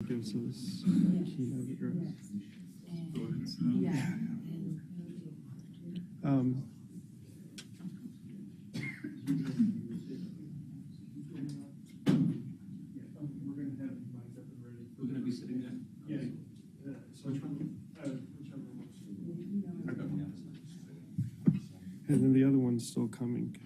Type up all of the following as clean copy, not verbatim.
gives us keynote address. We're going to be sitting there. Yeah. So which one? Whichever one. I'll go on the other side. And then the other one's still coming.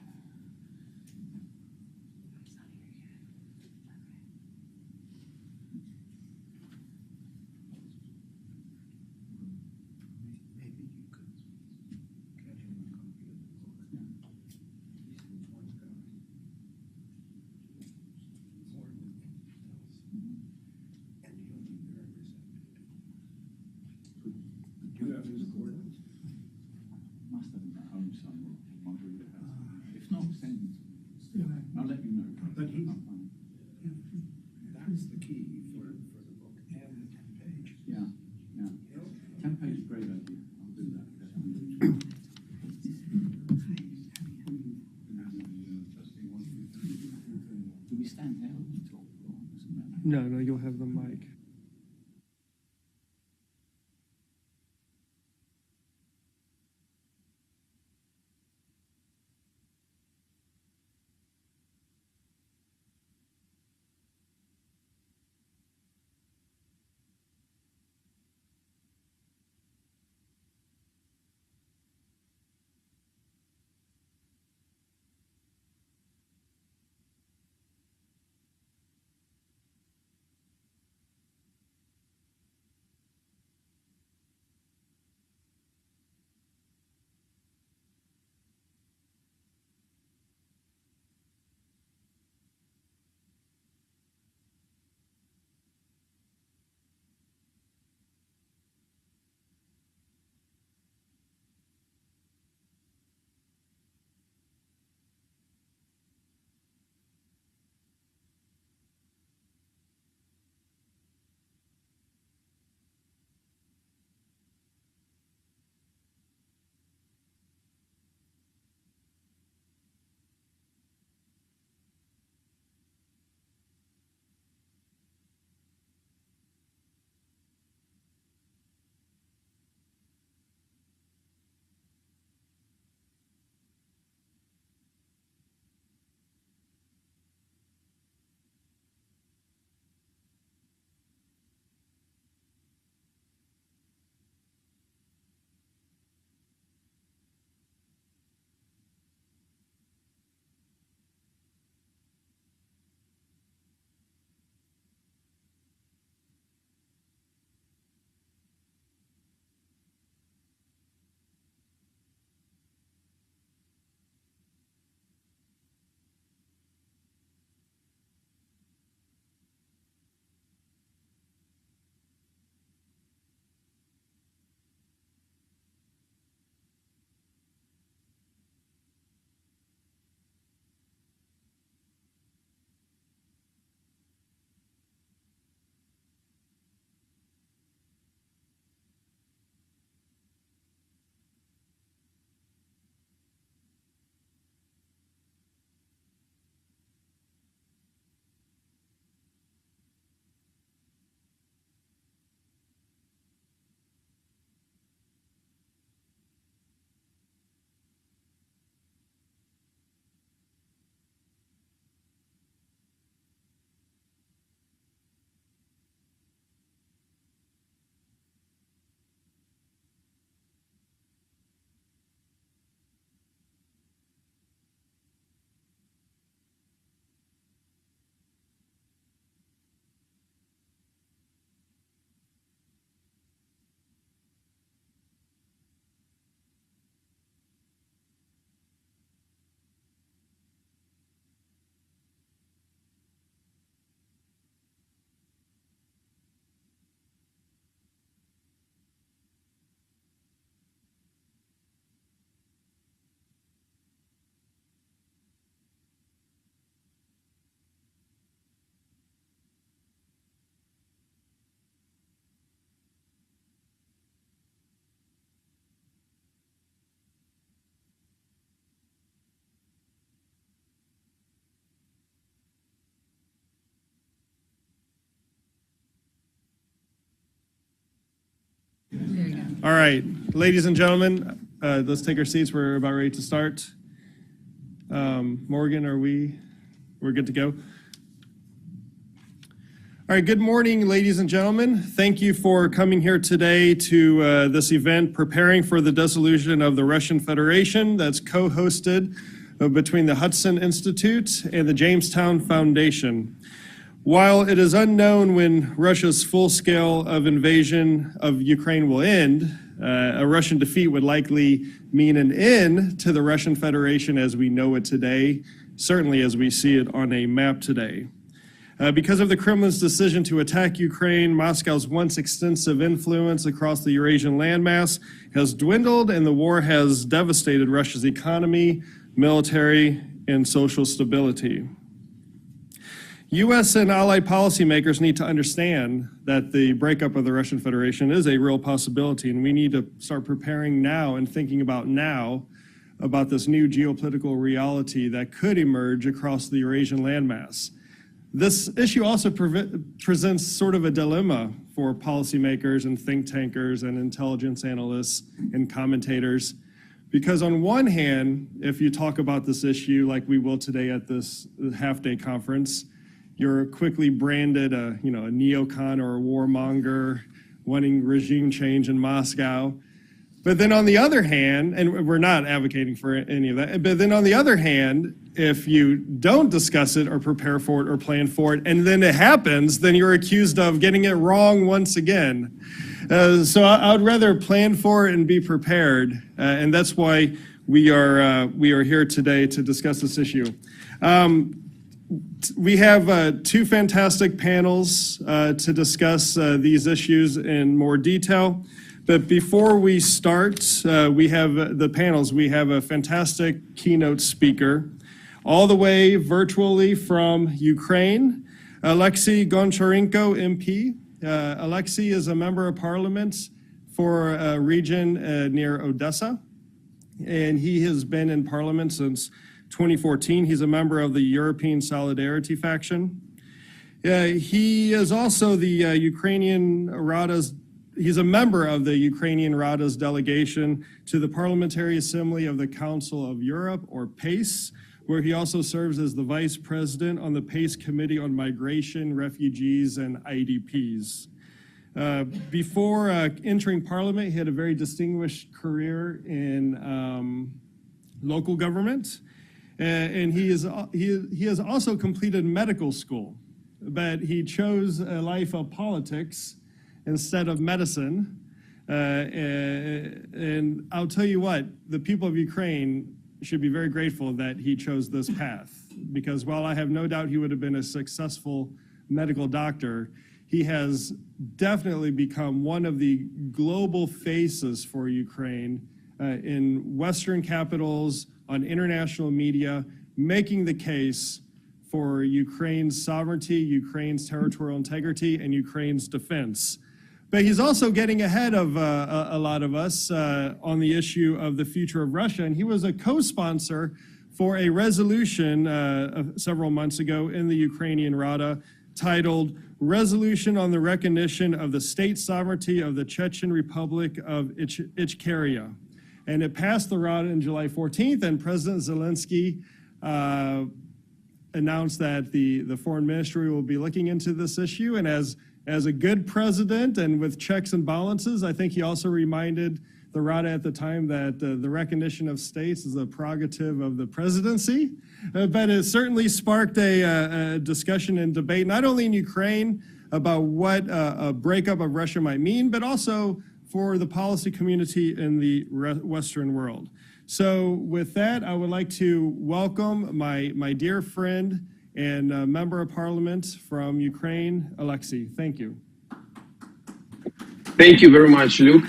Must have been at home somewhere. If not, send it to me. I'll let you know. But he- I'll find That's the key for the book and the 10-page. it. Yeah, yeah. 10 page is a great idea. I'll do that. Do we stand there when we talk? Or doesn't matter? No, you'll have the mic. All right, ladies and gentlemen, let's take our seats. We're about ready to start. Morgan, we're good to go? All right, good morning, ladies and gentlemen. Thank you for coming here today to this event, preparing for the dissolution of the Russian Federation that's co-hosted between the Hudson Institute and the Jamestown Foundation. While it is unknown when Russia's full scale of invasion of Ukraine will end, a Russian defeat would likely mean an end to the Russian Federation as we know it today, certainly as we see it on a map today. Because of the Kremlin's decision to attack Ukraine, Moscow's once extensive influence across the Eurasian landmass has dwindled, and the war has devastated Russia's economy, military, and social stability. U.S. and allied policymakers need to understand that the breakup of the Russian Federation is a real possibility, and we need to start preparing now and thinking about this new geopolitical reality that could emerge across the Eurasian landmass. This issue also presents sort of a dilemma for policymakers and think tankers and intelligence analysts and commentators, because on one hand, if you talk about this issue like we will today at this half-day conference, you're quickly branded a neocon or a warmonger wanting regime change in Moscow. But then on the other hand, and we're not advocating for any of that, but then on the other hand, if you don't discuss it or prepare for it or plan for it, and then it happens, then you're accused of getting it wrong once again. So I would rather plan for it and be prepared, and that's why we are here today to discuss this issue. We have two fantastic panels to discuss these issues in more detail. But before we start, we have the panels. We have a fantastic keynote speaker, all the way virtually from Ukraine, Alexei Goncharenko, MP. Alexei is a member of parliament for a region near Odessa, and he has been in parliament since 2014. He's a member of the European Solidarity faction. He is also the Ukrainian Rada's He's a member of the Ukrainian Rada's delegation to the Parliamentary Assembly of the Council of Europe, or PACE, where he also serves as the vice president on the PACE Committee on Migration, Refugees, and IDPs. Before entering Parliament, he had a very distinguished career in local government, and he has also completed medical school, but he chose a life of politics instead of medicine. And I'll tell you what, the people of Ukraine should be very grateful that he chose this path, because while I have no doubt he would have been a successful medical doctor, he has definitely become one of the global faces for Ukraine in Western capitals, on international media, making the case for Ukraine's sovereignty, Ukraine's territorial integrity, and Ukraine's defense. But he's also getting ahead of a lot of us on the issue of the future of Russia. And he was a co-sponsor for a resolution several months ago in the Ukrainian Rada titled Resolution on the Recognition of the State Sovereignty of the Chechen Republic of Ichkeria. And it passed the Rada on July 14th, and President Zelensky announced that the foreign ministry will be looking into this issue. And as a good president and with checks and balances, I think he also reminded the Rada at the time that the recognition of states is a prerogative of the presidency. But it certainly sparked a discussion and debate, not only in Ukraine about what a breakup of Russia might mean, but also for the policy community in the Western world. So with that, I would like to welcome my dear friend and member of parliament from Ukraine, Alexei. Thank you. Thank you very much, Luke.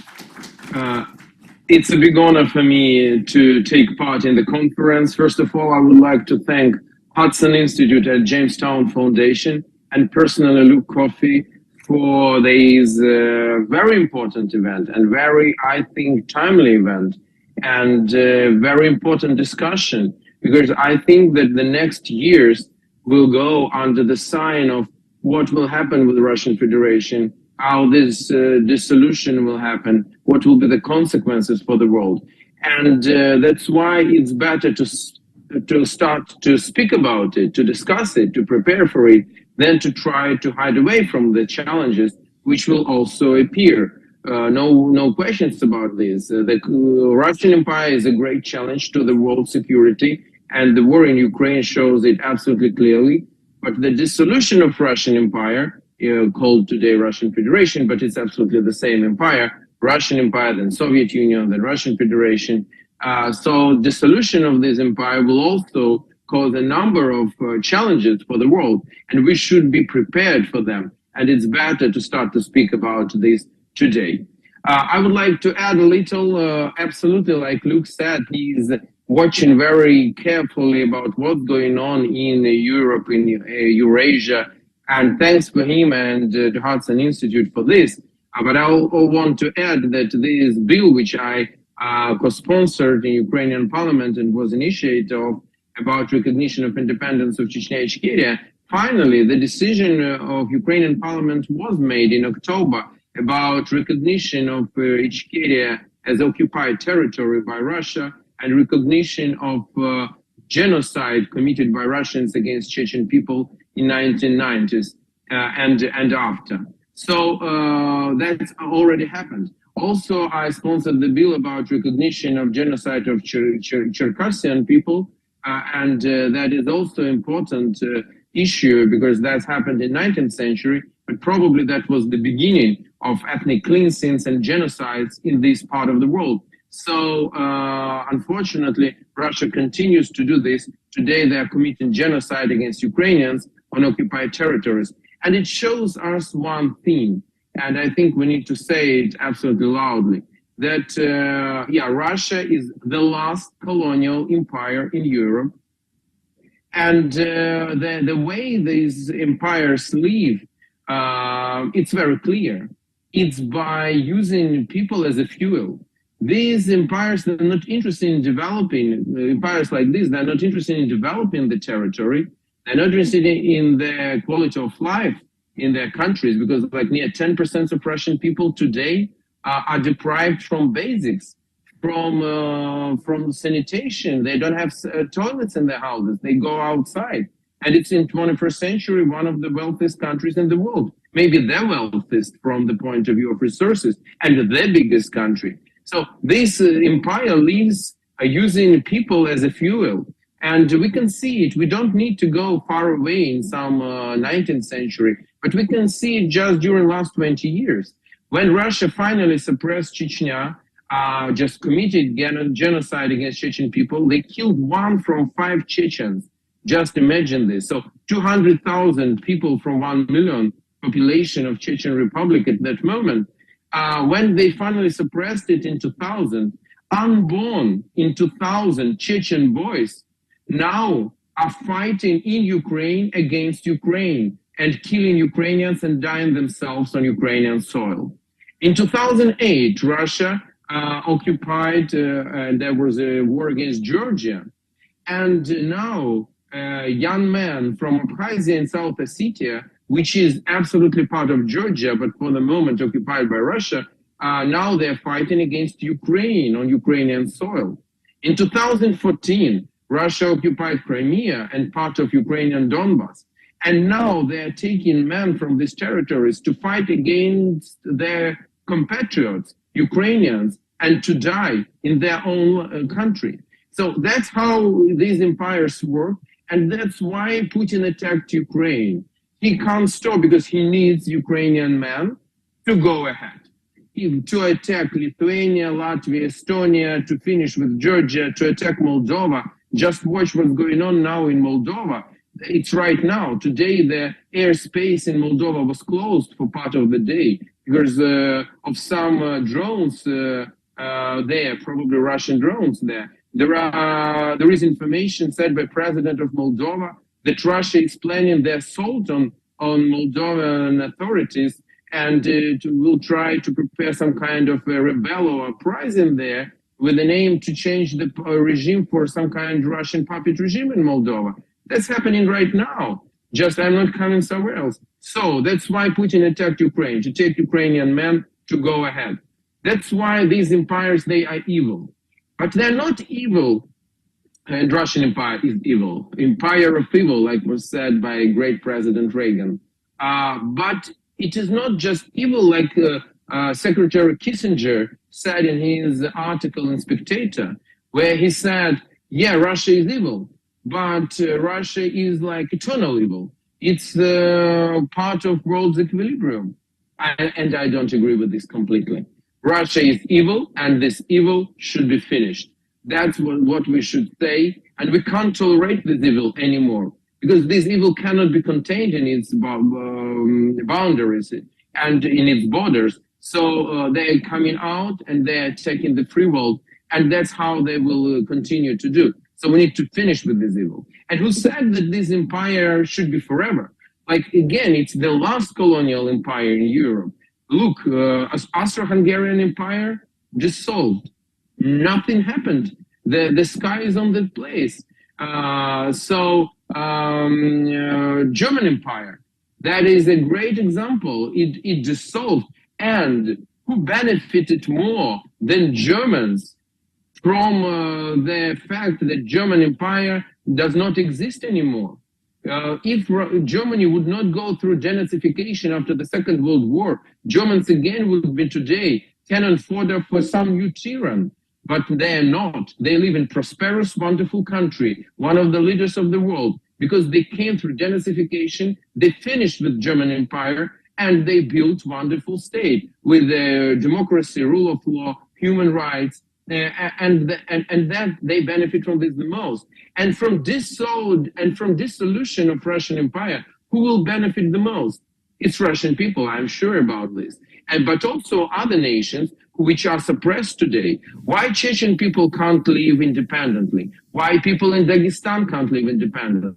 It's a big honor for me to take part in the conference. First of all, I would like to thank Hudson Institute and Jamestown Foundation, and personally Luke Coffey, for this very important event and very, I think, timely event, and very important discussion, because I think that the next years will go under the sign of what will happen with the Russian Federation how this dissolution will happen, what will be the consequences for the world. And that's why it's better to start to speak about it, to discuss it, to prepare for it, than to try to hide away from the challenges which will also appear. No questions about this. The Russian Empire is a great challenge to the world security, and the war in Ukraine shows it absolutely clearly. But the dissolution of Russian Empire, called today Russian Federation, but it's absolutely the same empire, Russian Empire, then Soviet Union, then Russian Federation. So dissolution of this empire will also cause a number of challenges for the world, and we should be prepared for them. And it's better to start to speak about this today. I would like to add a little, absolutely like Luke said, he's watching very carefully about what's going on in Europe, in Eurasia, and thanks for him and the Hudson Institute for this. But I want to add that this bill, which I co-sponsored in Ukrainian parliament and was initiated of, about recognition of independence of Chechnya and Ichkeria, finally the decision of Ukrainian parliament was made in October about recognition of Ichkeria as occupied territory by Russia and recognition of genocide committed by Russians against Chechen people in 1990s and after. So that's already happened. Also, I sponsored the bill about recognition of genocide of Cherkessian people, and that is also important issue because that's happened in 19th century, but probably that was the beginning of ethnic cleansings and genocides in this part of the world. So unfortunately, Russia continues to do this. Today, they are committing genocide against Ukrainians on occupied territories. And it shows us one thing, and I think we need to say it absolutely loudly, that, Russia is the last colonial empire in Europe. And the way these empires live, it's very clear. It's by using people as a fuel. These empires are not interested in developing, empires like this, they're not interested in developing the territory. They're not interested in the quality of life in their countries because like near 10% of Russian people today are deprived from basics, from sanitation. They don't have toilets in their houses. They go outside. And it's in 21st century, one of the wealthiest countries in the world. Maybe the wealthiest from the point of view of resources and the biggest country. So this empire lives using people as a fuel. And we can see it. We don't need to go far away in some 19th century, but we can see it just during last 20 years. When Russia finally suppressed Chechnya, just committed genocide against Chechen people, they killed 1 from 5 Chechens. Just imagine this. So 200,000 people from 1 million population of Chechen Republic at that moment. When they finally suppressed it in 2000, unborn in 2000 Chechen boys now are fighting in Ukraine against Ukraine and killing Ukrainians and dying themselves on Ukrainian soil. In 2008, Russia occupied, and there was a war against Georgia. And now young men from Abkhazia and South Ossetia, which is absolutely part of Georgia, but for the moment occupied by Russia, now they're fighting against Ukraine on Ukrainian soil. In 2014, Russia occupied Crimea and part of Ukrainian Donbass. And now they're taking men from these territories to fight against their compatriots, Ukrainians, and to die in their own country. So that's how these empires work. And that's why Putin attacked Ukraine. He can't stop because he needs Ukrainian men to go ahead. To attack Lithuania, Latvia, Estonia, to finish with Georgia, to attack Moldova. Just watch what's going on now in Moldova. It's right now. Today, the airspace in Moldova was closed for part of the day because of some drones there, probably Russian drones there. There is information said by President of Moldova that Russia is planning the assault on Moldovan authorities and will try to prepare some kind of a rebel or uprising there with an aim to change the regime for some kind of Russian puppet regime in Moldova. That's happening right now. Just I'm not coming somewhere else. So that's why Putin attacked Ukraine, to take Ukrainian men to go ahead. That's why these empires, they are evil. But they're not evil, and Russian Empire is evil. Empire of evil, like was said by great President Reagan. But it is not just evil, like Secretary Kissinger said in his article in Spectator, where he said, yeah, Russia is evil, but Russia is like eternal evil. It's part of world's equilibrium. And I don't agree with this completely. Russia is evil, and this evil should be finished. That's what we should say, and we can't tolerate this evil anymore, because this evil cannot be contained in its boundaries and in its borders. So they're coming out and they're attacking the free world, and that's how they will continue to do. So we need to finish with this evil. And who said that this empire should be forever? Like, again, it's the last colonial empire in Europe. Look, Austro-Hungarian Empire dissolved. Nothing happened. The sky is on the place. German Empire, that is a great example. It dissolved. And who benefited more than Germans from the fact that German Empire does not exist anymore? If Germany would not go through denazification after the Second World War, Germans again would be today cannon fodder for some new tyrann. But they are not. They live in prosperous, wonderful country, one of the leaders of the world, because they came through denazification, they finished with German Empire, and they built wonderful state with democracy, rule of law, human rights, and that they benefit from this the most. And from dissolution of Russian Empire, who will benefit the most? It's Russian people, I'm sure about this. But also other nations which are suppressed today. Why Chechen people can't live independently? Why people in Dagestan can't live independently?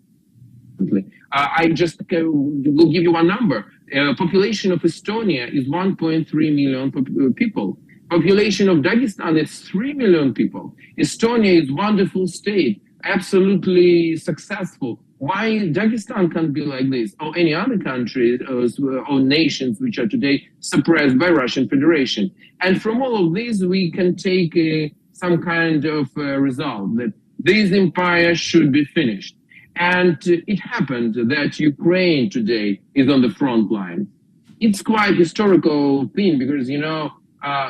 I just will give you one number. Population of Estonia is 1.3 million people. Population of Dagestan is 3 million people. Estonia is wonderful state, absolutely successful. Why Dagestan can't be like this, or any other country or nations which are today suppressed by Russian Federation? And from all of this, we can take some kind of result that this empire should be finished. And it happened that Ukraine today is on the front line. It's quite historical thing because, you know,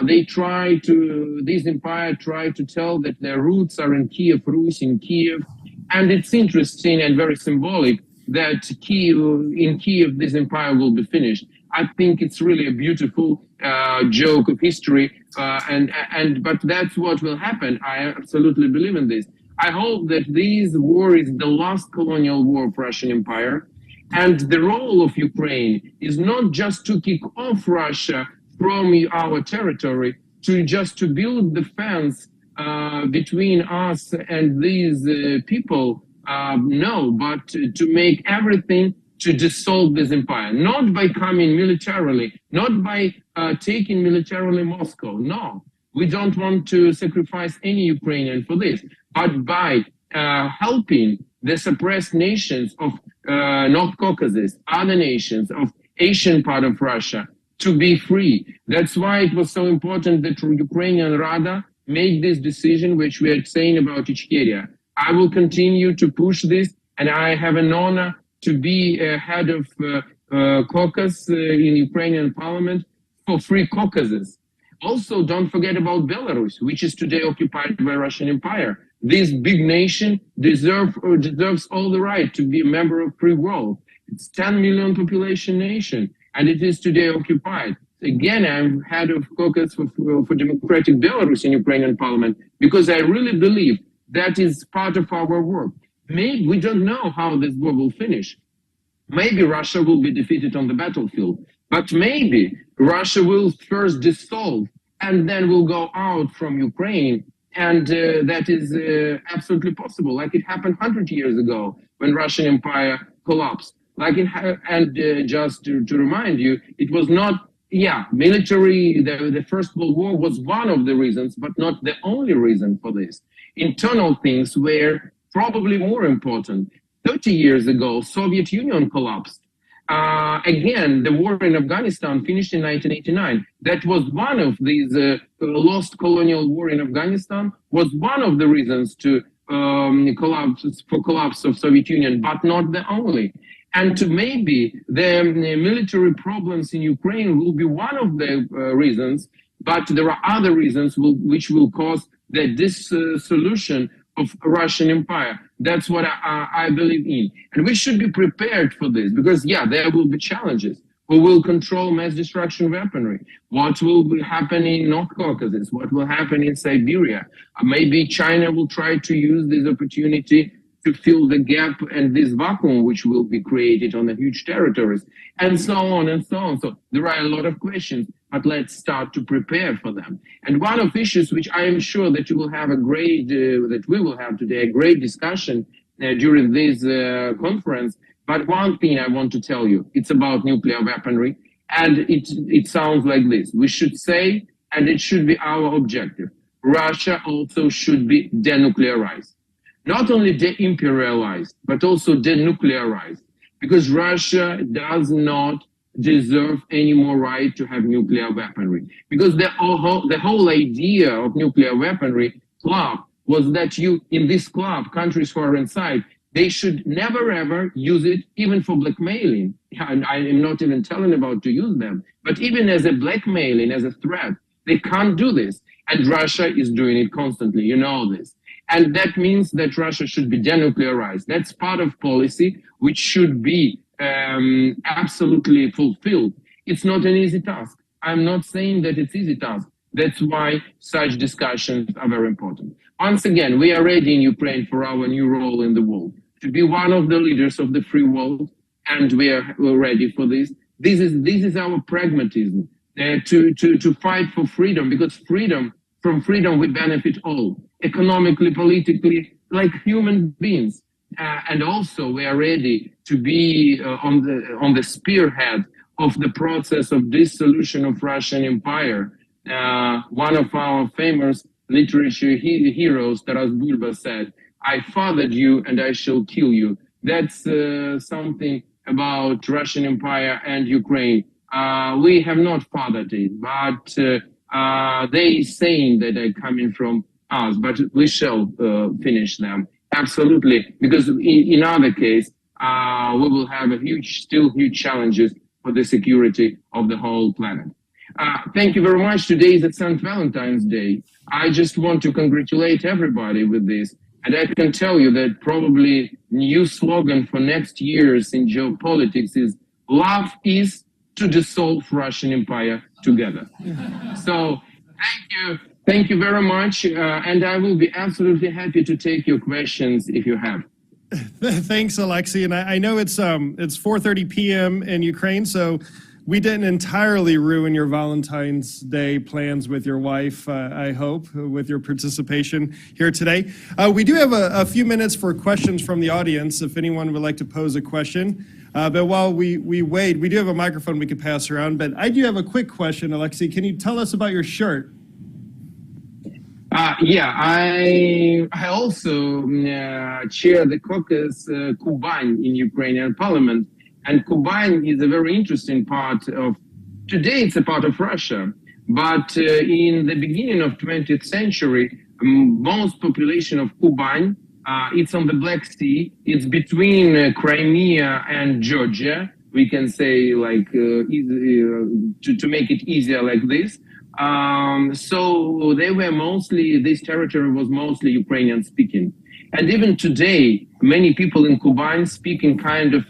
this empire tried to tell that their roots are in Kiev, Rus, in Kiev. And it's interesting and very symbolic that in Kiev, this empire will be finished. I think it's really a beautiful joke of history. But that's what will happen. I absolutely believe in this. I hope that this war is the last colonial war of Russian Empire. And the role of Ukraine is not just to kick off Russia from our territory, to build the fence between us and these people, no, but to make everything to dissolve this empire, not by coming militarily, not by taking militarily Moscow. No, we don't want to sacrifice any Ukrainian for this, but by helping the suppressed nations of North Caucasus, other nations of Asian part of Russia to be free. That's why it was so important that Ukrainian Rada made this decision, which we are saying about Ichkeria. I will continue to push this, and I have an honor to be head of caucus in Ukrainian parliament for free Caucasus. Also, don't forget about Belarus, which is today occupied by Russian Empire. This big nation deserves all the right to be a member of free world. It's 10 million population nation, and it is today occupied. Again, I'm head of caucus for democratic Belarus in Ukrainian parliament, because I really believe that is part of our work. Maybe we don't know how this war will finish. Maybe Russia will be defeated on the battlefield, but maybe Russia will first dissolve and then will go out from Ukraine. And that is absolutely possible, like it happened 100 years ago when Russian Empire collapsed. Just to remind you, it was not, military, the First World War was one of the reasons, but not the only reason for this. Internal things were probably more important. 30 years ago, Soviet Union collapsed. Again, the war in Afghanistan finished in 1989. That was one of these lost colonial war in Afghanistan, was one of the reasons to collapse of Soviet Union, but not the only. And to maybe the military problems in Ukraine will be one of the reasons, but there are other reasons which will cause the dissolution of Russian Empire. That's what I believe in. And we should be prepared for this because, yeah, there will be challenges. Who will control mass destruction weaponry? What will happen in North Caucasus? What will happen in Siberia? Maybe China will try to use this opportunity to fill the gap and this vacuum which will be created on the huge territories, and so on and so on. So there are a lot of questions, but let's start to prepare for them. And one of issues which I am sure that you will have a great, that we will have today, a great discussion during this conference. But one thing I want to tell you, it's about nuclear weaponry, and it sounds like this. We should say, and it should be our objective, Russia also should be denuclearized. Not only de-imperialized, but also denuclearized, because Russia does not deserve any more right to have nuclear weaponry. Because the whole idea of nuclear weaponry club was that in this club, countries who are inside, they should never ever use it even for blackmailing. And I am not even telling about to use them, but even as a blackmailing, as a threat, they can't do this. And Russia is doing it constantly, you know this. And that means that Russia should be denuclearized. That's part of policy which should be absolutely fulfilled. It's not an easy task. I'm not saying that it's easy task. That's why such discussions are very important. Once again, we are ready in Ukraine for our new role in the world, to be one of the leaders of the free world, and we're ready for this. This is our pragmatism, to fight for freedom, because from freedom we benefit all, economically, politically, like human beings. And also we are ready to be on the spearhead of the process of dissolution of Russian Empire. One of our famous literature heroes, Taras Bulba, said, "I fathered you and I shall kill you." That's something about Russian Empire and Ukraine. We have not fathered it, but they saying that they're coming from us, but we shall finish them. Absolutely, because in other case, we will have still huge challenges for the security of the whole planet. Thank you very much. Today is St. Valentine's Day. I just want to congratulate everybody with this. And I can tell you that probably new slogan for next year's in geopolitics is "Love is to dissolve Russian Empire together." So thank you very much. And I will be absolutely happy to take your questions if you have. Thanks, Alexei. And I know it's 4:30 p.m. in Ukraine, so we didn't entirely ruin your Valentine's Day plans with your wife, I hope, with your participation here today. We do have a few minutes for questions from the audience, if anyone would like to pose a question. But while we wait, we do have a microphone we could pass around. But I do have a quick question, Alexei. Can you tell us about your shirt? I also chair the caucus Kuban in Ukrainian parliament. And Kuban is a very interesting part of, today it's a part of Russia, but in the beginning of 20th century, most population of Kuban, it's on the Black Sea, it's between Crimea and Georgia, we can say like, to make it easier like this. So they were mostly, this territory was mostly Ukrainian speaking. And even today, many people in Kuban speak in kind of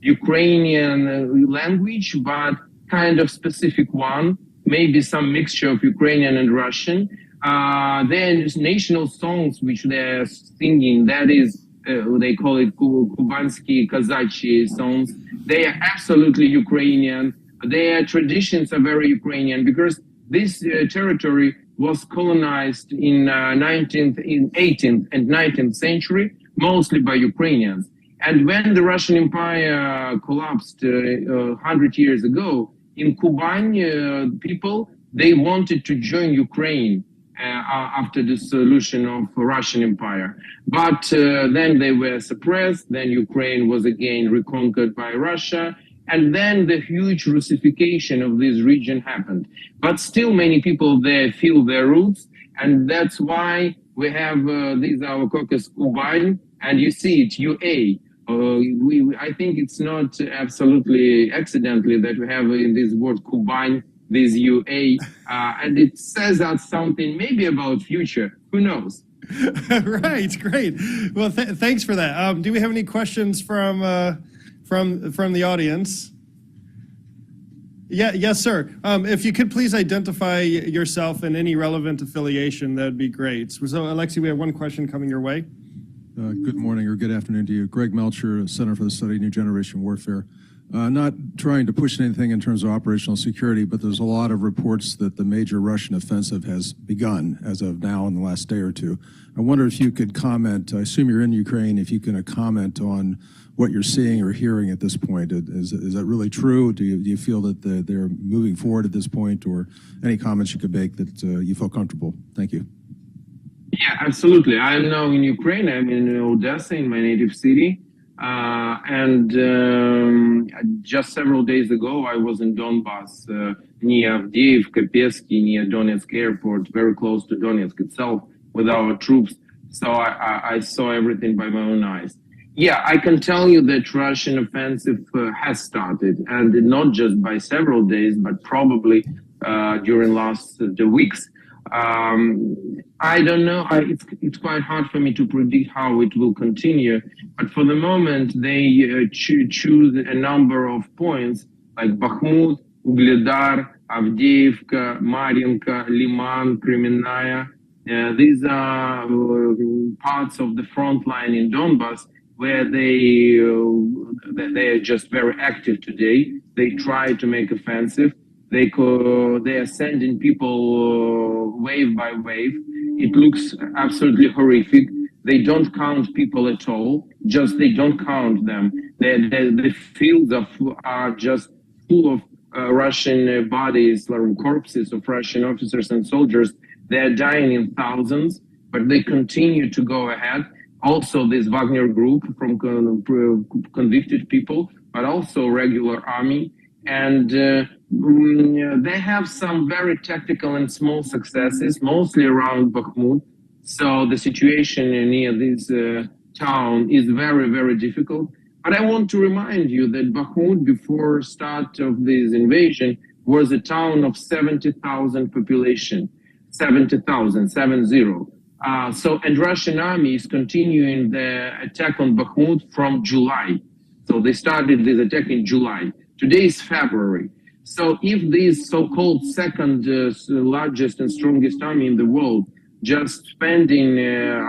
Ukrainian language, but kind of specific one, maybe some mixture of Ukrainian and Russian. There's national songs which they're singing, that is, they call it Kubansky Kazachie songs. They are absolutely Ukrainian. Their traditions are very Ukrainian because this territory was colonized in 18th and 19th century, mostly by Ukrainians. And when the Russian Empire collapsed 100 years ago, in Kuban, people, they wanted to join Ukraine after the dissolution of Russian Empire. But then they were suppressed, then Ukraine was again reconquered by Russia, And then the huge Russification of this region happened. But still many people there feel their roots, and that's why we have this our caucus Kuban, and you see it, UA. I think it's not absolutely accidentally that we have in this word Kuban, this UA, and it says out something maybe about future, who knows? Right, great. Well, thanks for that. Do we have any questions from the audience? Yeah, yes, sir. If you could please identify yourself and any relevant affiliation, that'd be great. So, Alexei, we have one question coming your way. Good morning or good afternoon to you. Greg Melcher, Center for the Study of New Generation Warfare. Not trying to push anything in terms of operational security, but there's a lot of reports that the major Russian offensive has begun as of now in the last day or two. I wonder if you could comment, I assume you're in Ukraine, if you can comment on what you're seeing or hearing at this point. Is that really true? Do you feel that they're moving forward at this point, or any comments you could make that you feel comfortable? Thank you. Yeah, absolutely. I'm now in Ukraine. I'm in Odessa, in my native city. Just several days ago, I was in Donbass, near Avdiivka, Pesky, near Donetsk airport, very close to Donetsk itself, with our troops. So I saw everything by my own eyes. Yeah, I can tell you that Russian offensive has started, and not just by several days, but probably during the weeks. I don't know. It's quite hard for me to predict how it will continue. But for the moment, they choose a number of points like Bakhmut, Ugledar, Avdiivka, Marinka, Liman, Kremenaya. These are parts of the front line in Donbass where they are just very active today. They try to make offensive. They are sending people wave by wave. It looks absolutely horrific. They don't count people at all. Just they don't count them. The fields are just full of Russian bodies, corpses of Russian officers and soldiers. They are dying in thousands, but they continue to go ahead. Also, this Wagner group from convicted people, but also regular army. And they have some very tactical and small successes, mostly around Bakhmut. So the situation near this town is very, very difficult. But I want to remind you that Bakhmut, before start of this invasion, was a town of 70,000 population, 70,000, 70. And Russian army is continuing the attack on Bakhmut from July. So they started this attack in July. Today is February. So if this so-called second largest and strongest army in the world just spending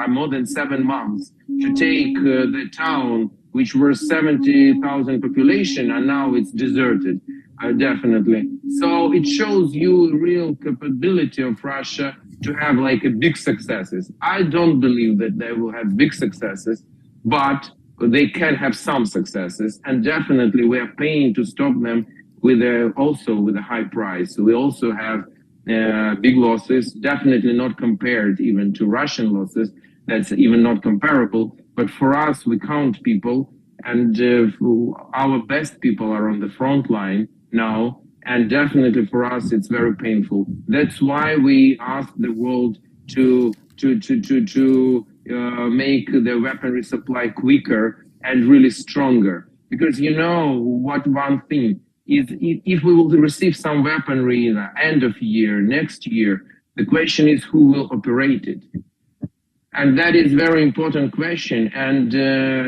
more than 7 months to take the town, which were 70,000 population, and now it's deserted, definitely. So it shows you real capability of Russia to have like a big successes. I don't believe that they will have big successes, but they can have some successes, and definitely we are paying to stop them also with a high price. We also have big losses, definitely not compared even to Russian losses. That's even not comparable. But for us, we count people, and our best people are on the front line now. And definitely for us, it's very painful. That's why we ask the world to make the weaponry supply quicker and really stronger. Because you know what one thing is, if we will receive some weaponry in the end of year, next year, the question is who will operate it? And that is very important question. And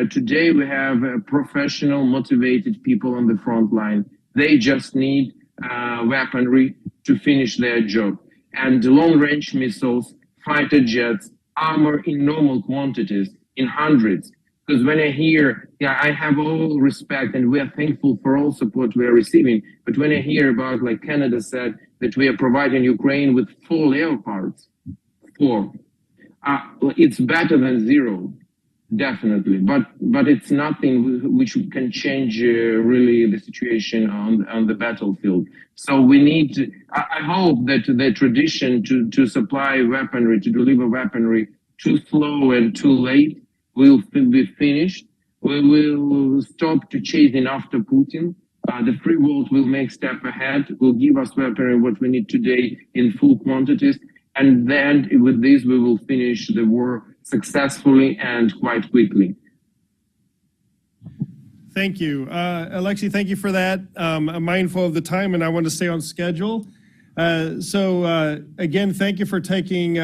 today we have professional, motivated people on the front line. They just need weaponry to finish their job. And long-range missiles, fighter jets, armor in normal quantities, in hundreds. Because when I hear, I have all respect and we are thankful for all support we are receiving. But when I hear about, like Canada said, that we are providing Ukraine with 4 Leopards, 4, it's better than 0, definitely. But it's nothing which can change really the situation on the battlefield. So we need, I hope that the tradition to supply weaponry, to deliver weaponry too slow and too late will be finished. We will stop to chasing after Putin. The free world will make step ahead, will give us weaponry what we need today in full quantities, and then with this we will finish the war successfully and quite quickly. Thank you. Alexei, thank you for that. I'm mindful of the time and I want to stay on schedule. Again, thank you for taking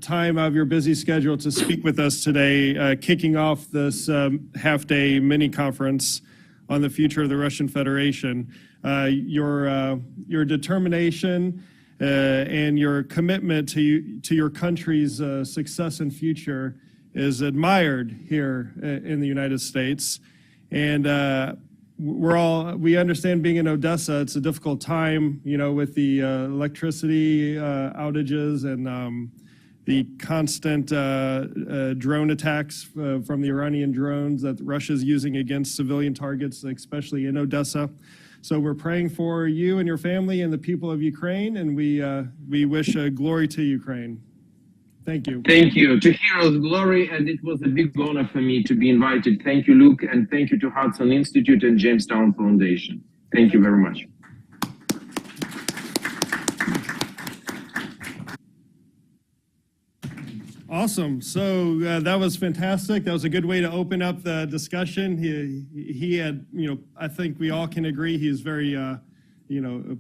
time out of your busy schedule to speak with us today, kicking off this half-day mini-conference on the future of the Russian Federation. Your determination and your commitment to your country's success and future is admired here in the United States. And we understand being in Odessa, it's a difficult time, with the electricity outages and the constant drone attacks from the Iranian drones that Russia's using against civilian targets, especially in Odessa. So we're praying for you and your family and the people of Ukraine, and we wish glory to Ukraine. Thank you. Thank you. To heroes glory, and it was a big honor for me to be invited. Thank you, Luke, and thank you to Hudson Institute and Jamestown Foundation. Thank you very much. Awesome. So that was fantastic. That was a good way to open up the discussion. He had, I think we all can agree he's very,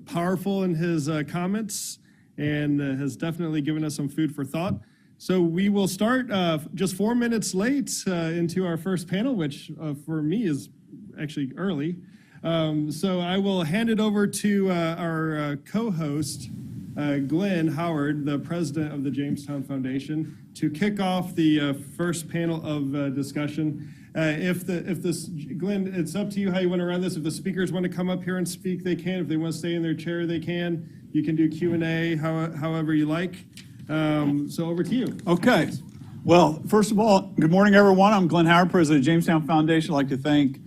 powerful in his comments and has definitely given us some food for thought. So we will start just 4 minutes late into our first panel, which for me is actually early. So I will hand it over to our co-host, Glenn Howard, the president of the Jamestown Foundation, to kick off the first panel of discussion. Glenn, it's up to you how you want to run this. If the speakers want to come up here and speak, they can. If they want to stay in their chair, they can. You can do Q&A however you like. So over to you. Okay. Well, first of all, good morning, everyone. I'm Glenn Howard, president of the Jamestown Foundation. I'd like to thank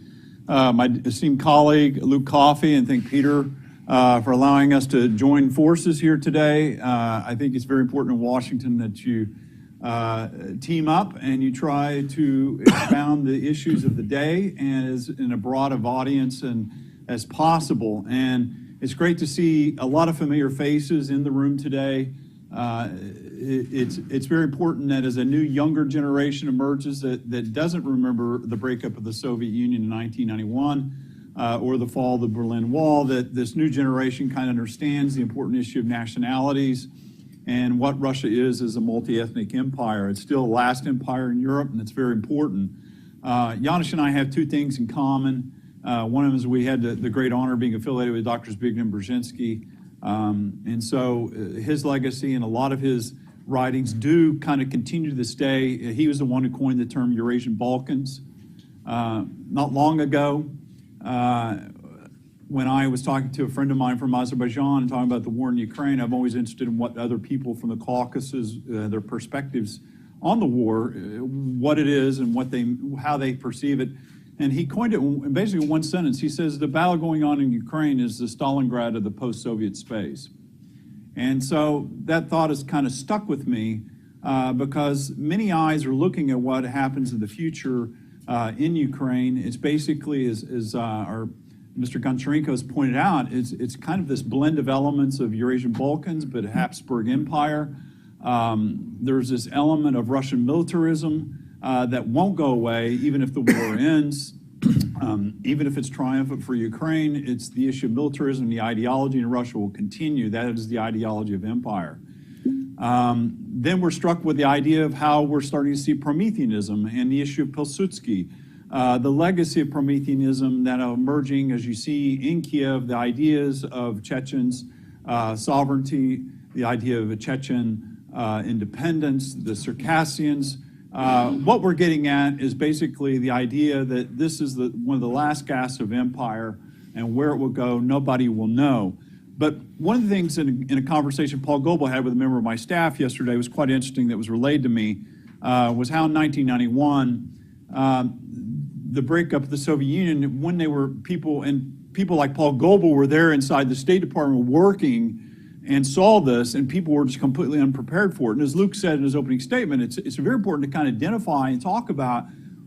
my esteemed colleague, Luke Coffey, and thank Peter for allowing us to join forces here today. I think it's very important in Washington that you team up and you try to expound the issues of the day and as in a broad of audience and as possible. And it's great to see a lot of familiar faces in the room today. It's very important that as a new younger generation emerges that doesn't remember the breakup of the Soviet Union in 1991 or the fall of the Berlin Wall, that this new generation kind of understands the important issue of nationalities and what Russia is as a multi-ethnic empire. It's still the last empire in Europe, and it's very important. Janusz and I have two things in common. One of them is we had the great honor of being affiliated with Dr. Zbigniew Brzezinski. And so his legacy and a lot of his writings do kind of continue to this day. He was the one who coined the term Eurasian Balkans. Not long ago, when I was talking to a friend of mine from Azerbaijan and talking about the war in Ukraine, I'm always interested in what other people from the Caucasus, their perspectives on the war, what it is and how they perceive it. And he coined it in basically one sentence. He says, the battle going on in Ukraine is the Stalingrad of the post-Soviet space. And so that thought has kind of stuck with me because many eyes are looking at what happens in the future in Ukraine. It's basically, as our Mr. Goncharenko has pointed out, it's kind of this blend of elements of Eurasian Balkans, but Habsburg Empire. There's this element of Russian militarism that won't go away even if the war ends, even if it's triumphant for Ukraine. It's the issue of militarism. The ideology in Russia will continue. That is the ideology of empire. Then we're struck with the idea of how we're starting to see Prometheanism and the issue of Pilsudski, the legacy of Prometheanism that are emerging as you see in Kiev, the ideas of Chechens' sovereignty, the idea of a Chechen independence, the Circassians. What we're getting at is basically the idea that this is one of the last gasps of empire, and where it will go, nobody will know. But one of the things in a conversation Paul Goebel had with a member of my staff yesterday was quite interesting that was relayed to me, was how in 1991, the breakup of the Soviet Union, when they were people like Paul Goebel were there inside the State Department working and saw this, and people were just completely unprepared for it. And as Luke said in his opening statement, it's very important to kind of identify and talk about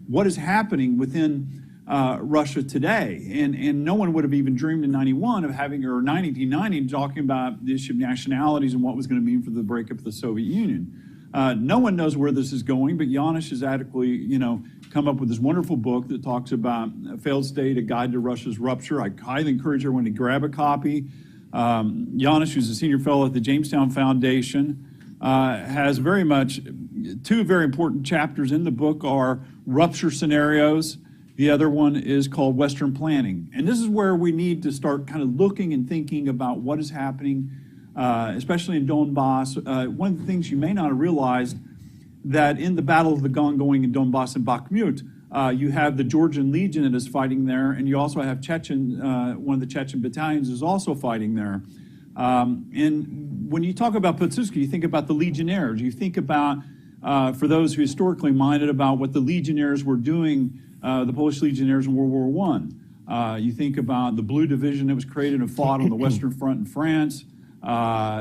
what is happening within Russia today. And no one would have even dreamed in 91 of having, or 1990, talking about the issue of nationalities and what was going to mean for the breakup of the Soviet Union. No one knows where this is going, but Janusz has adequately, come up with this wonderful book that talks about a failed state, a guide to Russia's rupture. I highly encourage everyone to grab a copy. Janusz, who's a senior fellow at the Jamestown Foundation, has very much, two very important chapters in the book are rupture scenarios. The other one is called Western planning. And this is where we need to start kind of looking and thinking about what is happening, especially in Donbass. One of the things you may not have realized that in the Battle of the ongoing in Donbass and Bakhmut, you have the Georgian Legion that is fighting there, and you also have Chechen, one of the Chechen battalions is also fighting there. And when you talk about Pilsudski, you think about the Legionnaires. You think about, for those who are historically minded, about what the Legionnaires were doing, the Polish Legionnaires in World War I. You think about the Blue Division that was created and fought on the Western Front in France.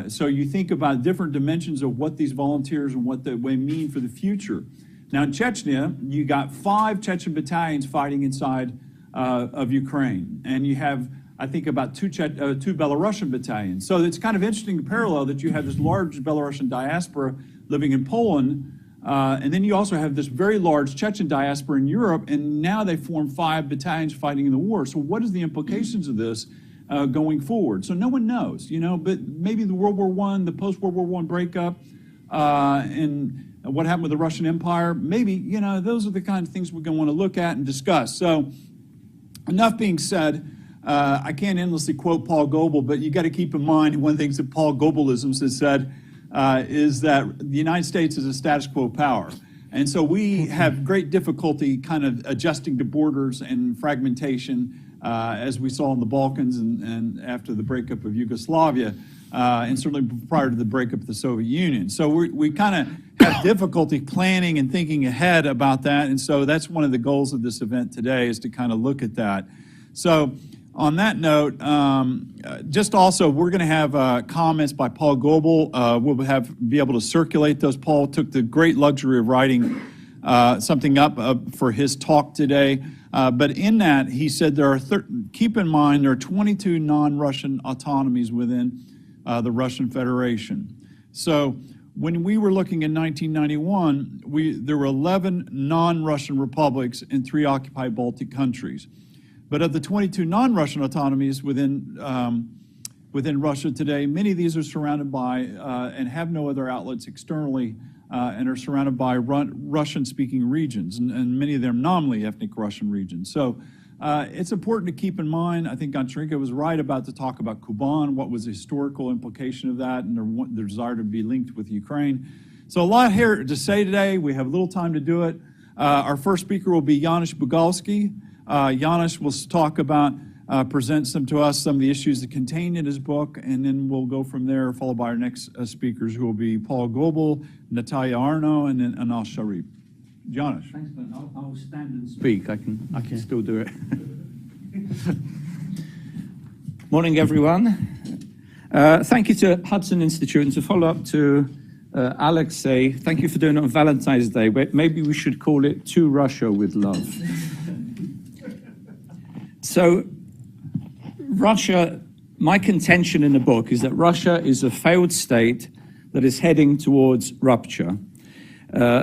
So you think about different dimensions of what these volunteers and what they mean for the future. Now in Chechnya, you got 5 Chechen battalions fighting inside of Ukraine. And you have, I think, about 2 Belarusian battalions. So it's kind of interesting to parallel that you have this large Belarusian diaspora living in Poland, and then you also have this very large Chechen diaspora in Europe, and now they form 5 battalions fighting in the war. So what is the implications of this going forward? So no one knows, but maybe the World War I, the post-World War I breakup, and what happened with the Russian Empire, maybe, those are the kind of things we're going to want to look at and discuss. So enough being said. I can't endlessly quote Paul Goebel, but you got to keep in mind one of the things that Paul Goebelism has said is that the United States is a status quo power. And so we have great difficulty kind of adjusting to borders and fragmentation, as we saw in the Balkans and after the breakup of Yugoslavia, and certainly prior to the breakup of the Soviet Union. So we kind of have difficulty planning and thinking ahead about that. And so that's one of the goals of this event today, is to kind of look at that. So on that note, just also, we're going to have comments by Paul Goebel. We'll be able to circulate those. Paul took the great luxury of writing something up for his talk today. But in that, he said keep in mind there are 22 non-Russian autonomies within the Russian Federation. So when we were looking in 1991, there were 11 non-Russian republics in 3 occupied Baltic countries. But of the 22 non-Russian autonomies within Russia today, many of these are surrounded by and have no other outlets externally, and are surrounded by Russian-speaking regions, and many of them nominally ethnic Russian regions. So it's important to keep in mind. I think Goncharenko was right about to talk about Kuban, what was the historical implication of that, and their desire to be linked with Ukraine. So a lot here to say today. We have a little time to do it. Our first speaker will be Janusz Bugalski. Janusz will talk about, present some of the issues that contained in his book, and then we'll go from there, followed by our next speakers, who will be Paul Goebel, Natalia Arno, and then Anal Sharif. Janusz. Thanks, Ben. I'll stand and speak. I can still do it. Morning, everyone. Thank you to Hudson Institute, and to follow up to Alexei, thank you for doing it on Valentine's Day. Maybe we should call it To Russia with Love. So, Russia, my contention in the book is that Russia is a failed state that is heading towards rupture.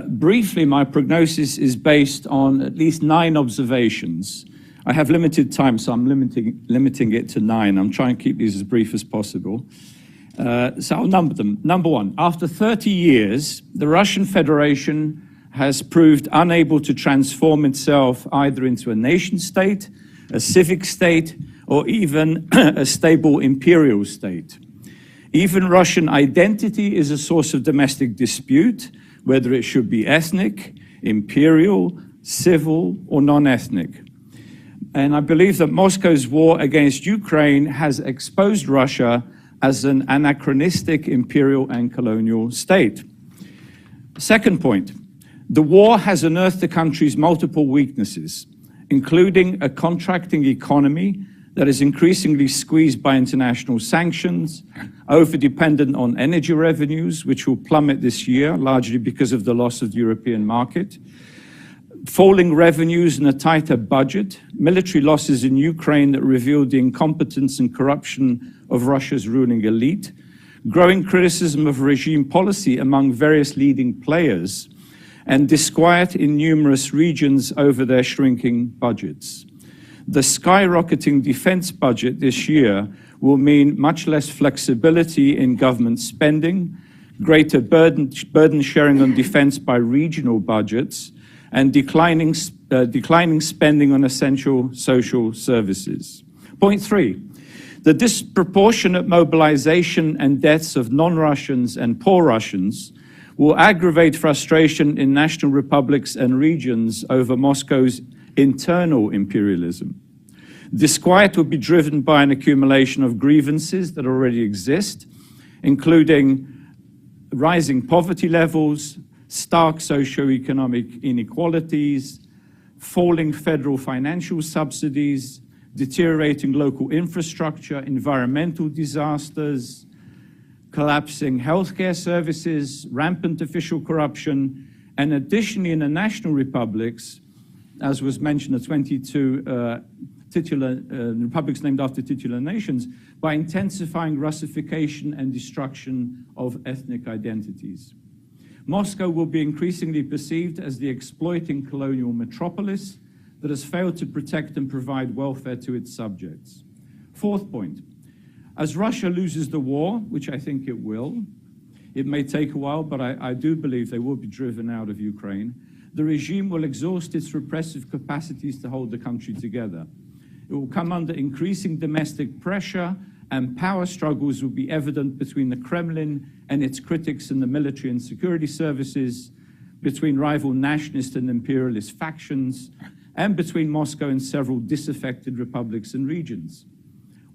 Briefly, my prognosis is based on at least 9 observations. I have limited time, so I'm limiting it to 9. I'm trying to keep these as brief as possible. So I'll number them. Number 1, after 30 years, the Russian Federation has proved unable to transform itself either into a nation state, a civic state, or even a stable imperial state. Even Russian identity is a source of domestic dispute, whether it should be ethnic, imperial, civil, or non-ethnic. And I believe that Moscow's war against Ukraine has exposed Russia as an anachronistic imperial and colonial state. Second point, the war has unearthed the country's multiple weaknesses, including a contracting economy that is increasingly squeezed by international sanctions, over-dependent on energy revenues, which will plummet this year, largely because of the loss of the European market. falling revenues and a tighter budget, military losses in Ukraine that revealed the incompetence and corruption of Russia's ruling elite, growing criticism of regime policy among various leading players, and disquiet in numerous regions over their shrinking budgets. The skyrocketing defense budget this year will mean much less flexibility in government spending, greater burden sharing on defense by regional budgets, and declining spending on essential social services. Point 3, the disproportionate mobilization and deaths of non-Russians and poor Russians will aggravate frustration in national republics and regions over Moscow's internal imperialism. Disquiet will be driven by an accumulation of grievances that already exist, including rising poverty levels, stark socioeconomic inequalities, falling federal financial subsidies, deteriorating local infrastructure, environmental disasters, collapsing healthcare services, rampant official corruption, and additionally in the national republics, as was mentioned, the 22 titular republics named after titular nations, by intensifying Russification and destruction of ethnic identities. Moscow will be increasingly perceived as the exploiting colonial metropolis that has failed to protect and provide welfare to its subjects. Fourth point, as Russia loses the war, which I think it will, it may take a while, but I do believe they will be driven out of Ukraine, the regime will exhaust its repressive capacities to hold the country together. It will come under increasing domestic pressure, and power struggles will be evident between the Kremlin and its critics in the military and security services, between rival nationalist and imperialist factions, and between Moscow and several disaffected republics and regions.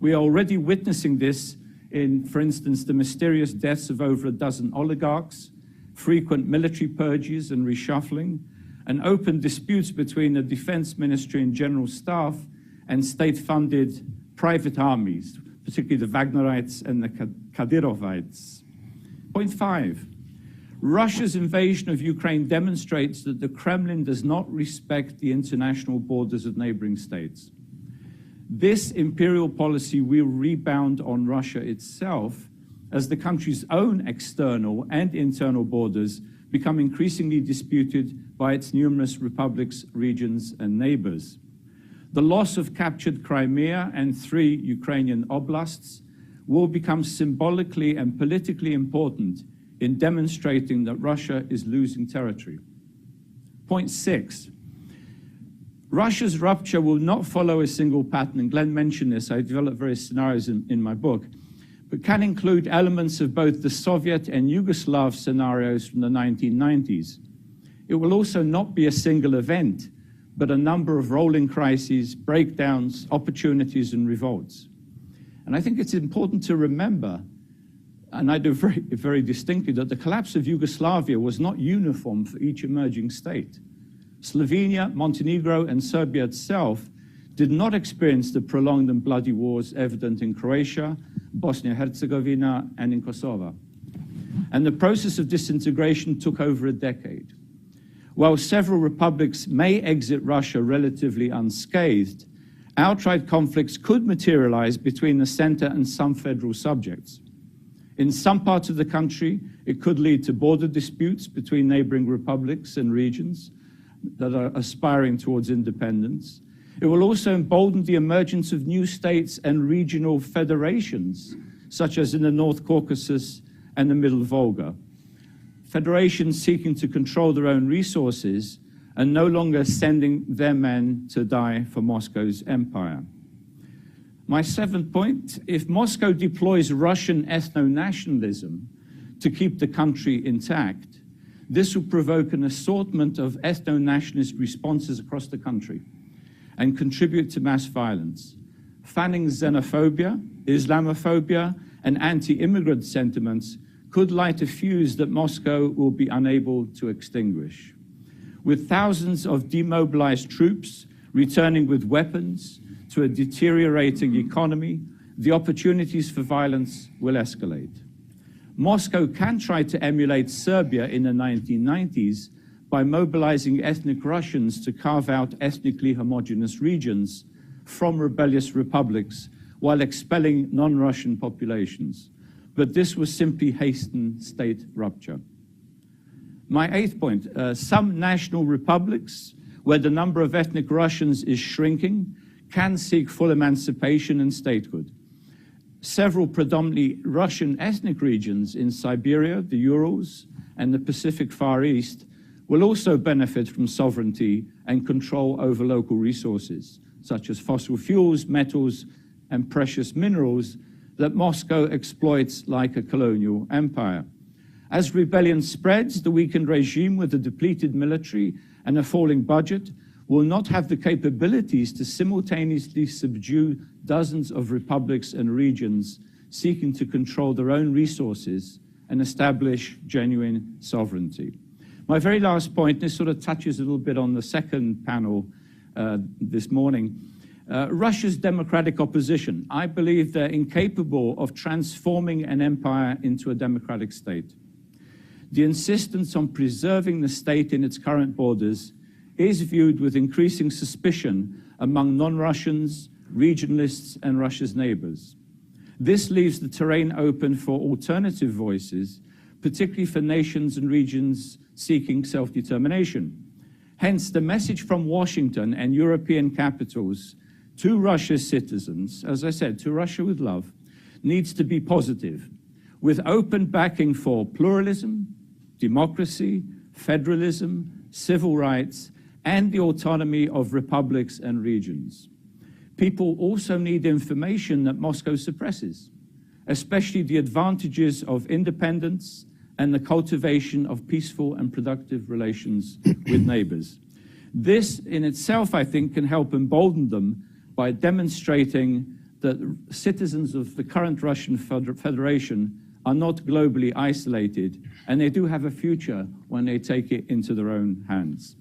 We are already witnessing this in, for instance, the mysterious deaths of over a dozen oligarchs, frequent military purges and reshuffling, and open disputes between the Defense Ministry and General Staff and state-funded private armies, particularly the Wagnerites and the Kadyrovites. Point 5, Russia's invasion of Ukraine demonstrates that the Kremlin does not respect the international borders of neighboring states. This imperial policy will rebound on Russia itself as the country's own external and internal borders become increasingly disputed by its numerous republics, regions, and neighbors. The loss of captured Crimea and 3 Ukrainian oblasts will become symbolically and politically important in demonstrating that Russia is losing territory. Point 6, Russia's rupture will not follow a single pattern, and Glenn mentioned this, I developed various scenarios in my book, but can include elements of both the Soviet and Yugoslav scenarios from the 1990s. It will also not be a single event, but a number of rolling crises, breakdowns, opportunities, and revolts. And I think it's important to remember, and I do very distinctly, that the collapse of Yugoslavia was not uniform for each emerging state. Slovenia, Montenegro, and Serbia itself did not experience the prolonged and bloody wars evident in Croatia, Bosnia-Herzegovina, and in Kosovo. And the process of disintegration took over a decade. While several republics may exit Russia relatively unscathed, outright conflicts could materialize between the center and some federal subjects. In some parts of the country, it could lead to border disputes between neighboring republics and regions that are aspiring towards independence. It will also embolden the emergence of new states and regional federations, such as in the North Caucasus and the Middle Volga. Federations seeking to control their own resources and no longer sending their men to die for Moscow's empire. My 7th point, if Moscow deploys Russian ethno-nationalism to keep the country intact, this will provoke an assortment of ethno-nationalist responses across the country and contribute to mass violence, fanning xenophobia, Islamophobia, and anti-immigrant sentiments could light a fuse that Moscow will be unable to extinguish. With thousands of demobilized troops returning with weapons to a deteriorating economy, the opportunities for violence will escalate. Moscow can try to emulate Serbia in the 1990s by mobilizing ethnic Russians to carve out ethnically homogeneous regions from rebellious republics while expelling non-Russian populations. But this was simply hasten state rupture. My eighth point, some national republics where the number of ethnic Russians is shrinking can seek full emancipation and statehood. Several predominantly Russian ethnic regions in Siberia, the Urals, and the Pacific Far East will also benefit from sovereignty and control over local resources, such as fossil fuels, metals, and precious minerals that Moscow exploits like a colonial empire. As rebellion spreads, the weakened regime with a depleted military and a falling budget will not have the capabilities to simultaneously subdue dozens of republics and regions seeking to control their own resources and establish genuine sovereignty. My very last point, this sort of touches a little bit on the second panel this morning. Russia's democratic opposition. I believe they're incapable of transforming an empire into a democratic state. The insistence on preserving the state in its current borders is viewed with increasing suspicion among non-Russians, regionalists, and Russia's neighbors. This leaves the terrain open for alternative voices, particularly for nations and regions seeking self-determination. Hence, the message from Washington and European capitals to Russia's citizens, as I said, to Russia with love, needs to be positive, with open backing for pluralism, democracy, federalism, civil rights, and the autonomy of republics and regions. People also need information that Moscow suppresses, especially the advantages of independence and the cultivation of peaceful and productive relations with neighbors. This in itself, I think, can help embolden them by demonstrating that citizens of the current Russian Federation are not globally isolated, and they do have a future when they take it into their own hands.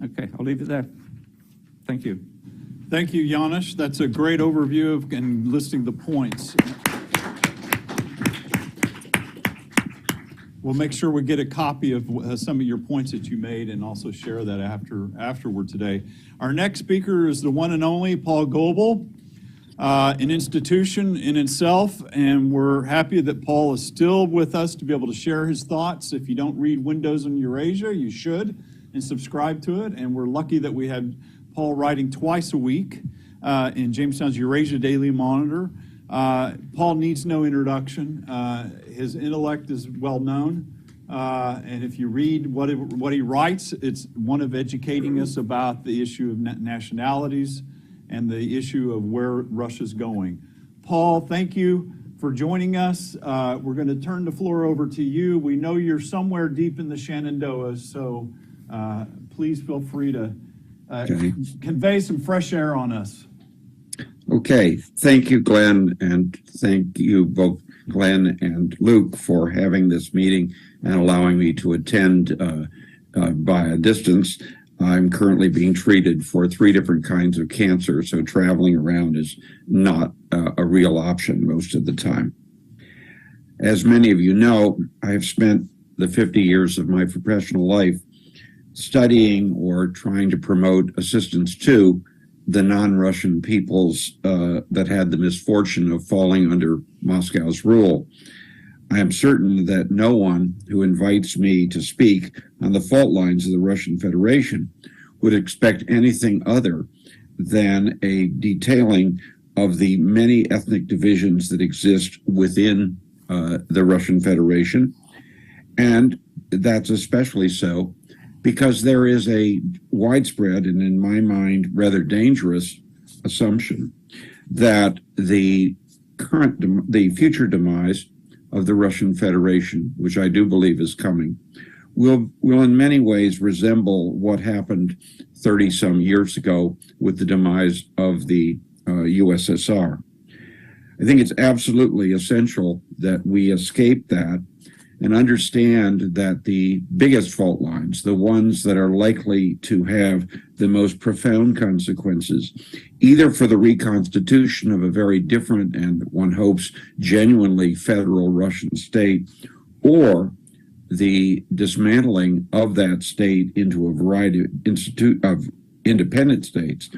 Okay, I'll leave it there. Thank you. Thank you, Janusz. That's a great overview of and listing the points. We'll make sure we get a copy of some of your points that you made and also share that afterward today. Our next speaker is the one and only Paul Goebel, an institution in itself, and we're happy that Paul is still with us to be able to share his thoughts. If you don't read Windows on Eurasia, you should, and subscribe to it. And we're lucky that we had Paul writing twice a week in Jamestown's Eurasia Daily Monitor. Paul needs no introduction. His intellect is well known. And if you read what he writes, it's one of educating us about the issue of nationalities and the issue of where Russia's going. Paul, thank you for joining us. We're going to turn the floor over to you. We know you're somewhere deep in the Shenandoah, so please feel free to convey some fresh air on us. Okay, thank you, Glenn, and thank you both, Glenn and Luke, for having this meeting and allowing me to attend by a distance. I'm currently being treated for 3 different kinds of cancer, so traveling around is not a real option most of the time. As many of you know, I have spent the 50 years of my professional life studying or trying to promote assistance to the non-Russian peoples that had the misfortune of falling under Moscow's rule. I am certain that no one who invites me to speak on the fault lines of the Russian Federation would expect anything other than a detailing of the many ethnic divisions that exist within the Russian Federation. And that's especially so because there is a widespread and, in my mind, rather dangerous assumption that the future demise of the Russian Federation, which I do believe is coming, will in many ways resemble what happened 30-some years ago with the demise of the USSR. I think it's absolutely essential that we escape that and understand that the biggest fault lines, the ones that are likely to have the most profound consequences, either for the reconstitution of a very different and, one hopes, genuinely federal Russian state, or the dismantling of that state into a variety of independent states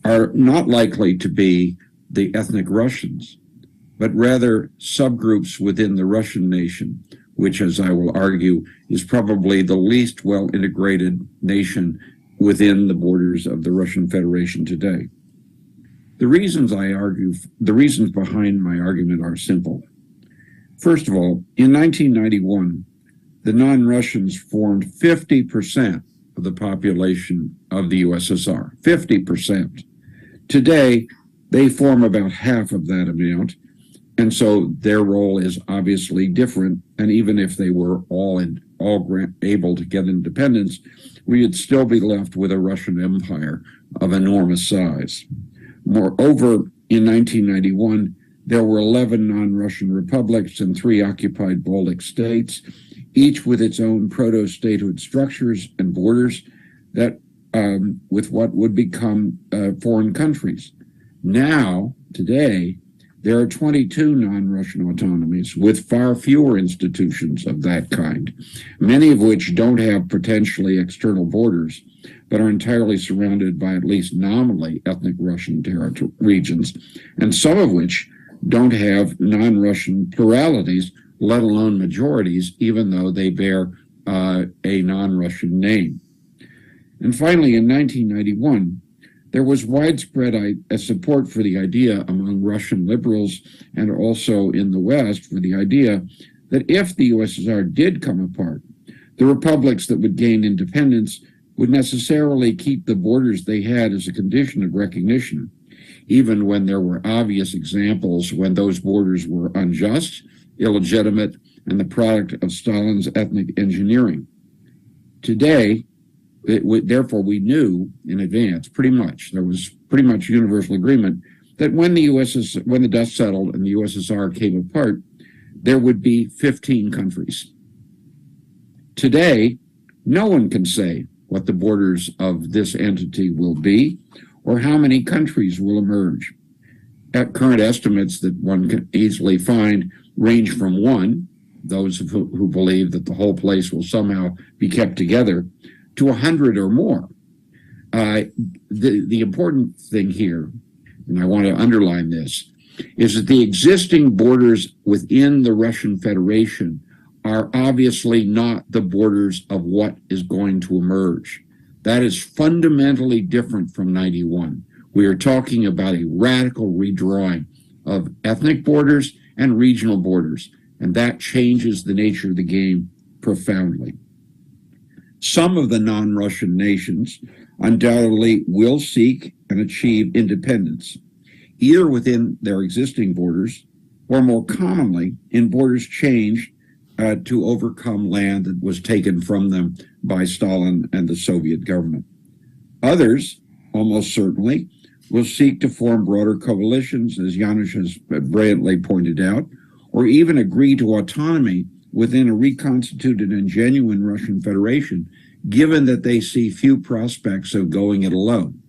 are not likely to be the ethnic Russians, but rather subgroups within the Russian nation, which, as I will argue, is probably the least well-integrated nation within the borders of the Russian Federation today. The reasons behind my argument are simple. First of all, in 1991, the non-Russians formed 50% of the population of the USSR, 50%. Today, they form about half of that amount, and so their role is obviously different. And even if they were all able to get independence, we would still be left with a Russian empire of enormous size. Moreover, in 1991, there were 11 non-Russian republics and 3 occupied Baltic states, each with its own proto-statehood structures and borders that with what would become foreign countries. Now, today, there are 22 non-Russian autonomies with far fewer institutions of that kind, many of which don't have potentially external borders, but are entirely surrounded by at least nominally ethnic Russian regions, and some of which don't have non-Russian pluralities, let alone majorities, even though they bear a non-Russian name. And finally, in 1991, there was widespread support for the idea among Russian liberals and also in the West for the idea that if the USSR did come apart, the republics that would gain independence would necessarily keep the borders they had as a condition of recognition, even when there were obvious examples when those borders were unjust, illegitimate, and the product of Stalin's ethnic engineering. Today, therefore, we knew in advance, there was pretty much universal agreement that when the dust settled and the USSR came apart, there would be 15 countries. Today, no one can say what the borders of this entity will be or how many countries will emerge. At current estimates that one can easily find range from 1, those who believe that the whole place will somehow be kept together, to 100 or more. The important thing here, and I want to underline this, is that the existing borders within the Russian Federation are obviously not the borders of what is going to emerge. That is fundamentally different from 91. We are talking about a radical redrawing of ethnic borders and regional borders, and that changes the nature of the game profoundly. Some of the non-Russian nations undoubtedly will seek and achieve independence, either within their existing borders or more commonly in borders changed to overcome land that was taken from them by Stalin and the Soviet government. Others, almost certainly, will seek to form broader coalitions, as Janusz has brilliantly pointed out, or even agree to autonomy within a reconstituted and genuine Russian Federation, given that they see few prospects of going it alone.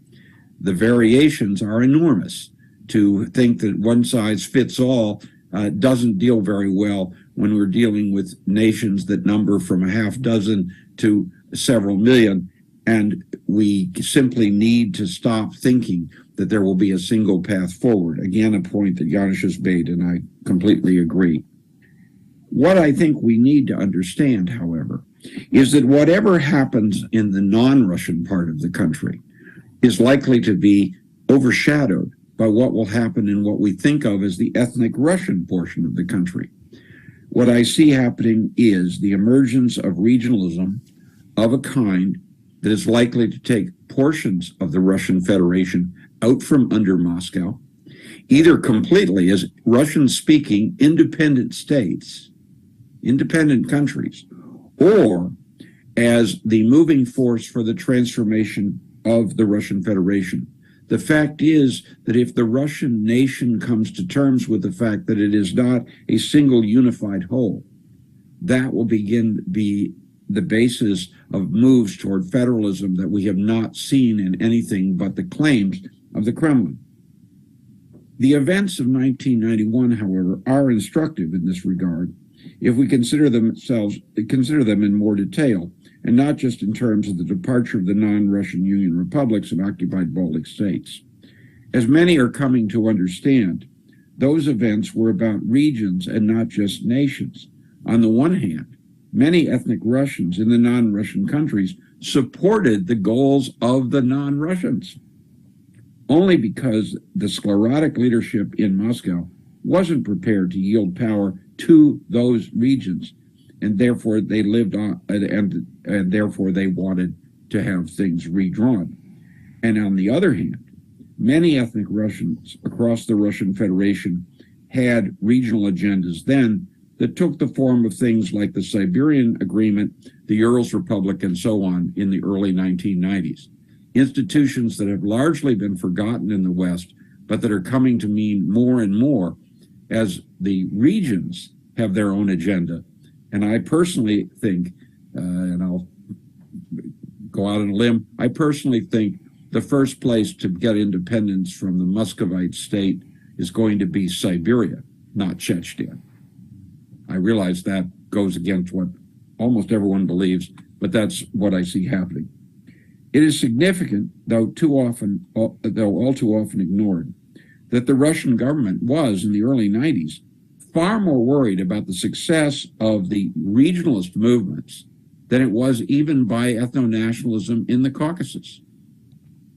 The variations are enormous. To think that one size fits all doesn't deal very well when we're dealing with nations that number from a half dozen to several million, and we simply need to stop thinking that there will be a single path forward. Again, a point that Janusz has made, and I completely agree. What I think we need to understand, however, is that whatever happens in the non-Russian part of the country is likely to be overshadowed by what will happen in what we think of as the ethnic Russian portion of the country. What I see happening is the emergence of regionalism of a kind that is likely to take portions of the Russian Federation out from under Moscow, either completely as Russian-speaking independent states, independent countries, or as the moving force for the transformation of the Russian Federation. The fact is that if the Russian nation comes to terms with the fact that it is not a single unified whole, that will begin to be the basis of moves toward federalism that we have not seen in anything but the claims of the Kremlin. The events of 1991, however, are instructive in this regard, if we consider them in more detail, and not just in terms of the departure of the non-Russian Union republics and occupied Baltic states. As many are coming to understand, those events were about regions and not just nations. On the one hand, many ethnic Russians in the non-Russian countries supported the goals of the non-Russians, only because the sclerotic leadership in Moscow wasn't prepared to yield power to those regions, and therefore they lived on, and therefore they wanted to have things redrawn. And on the other hand, many ethnic Russians across the Russian Federation had regional agendas then that took the form of things like the Siberian Agreement, the Urals Republic, and so on in the early 1990s. Institutions that have largely been forgotten in the West, but that are coming to mean more and more as the regions have their own agenda. And I personally think, and I'll go out on a limb, I personally think the first place to get independence from the Muscovite state is going to be Siberia, not Chechnya. I realize that goes against what almost everyone believes, but that's what I see happening. It is significant, though all too often ignored, that the Russian government was, in the early 90s, far more worried about the success of the regionalist movements than it was even by ethno-nationalism in the Caucasus.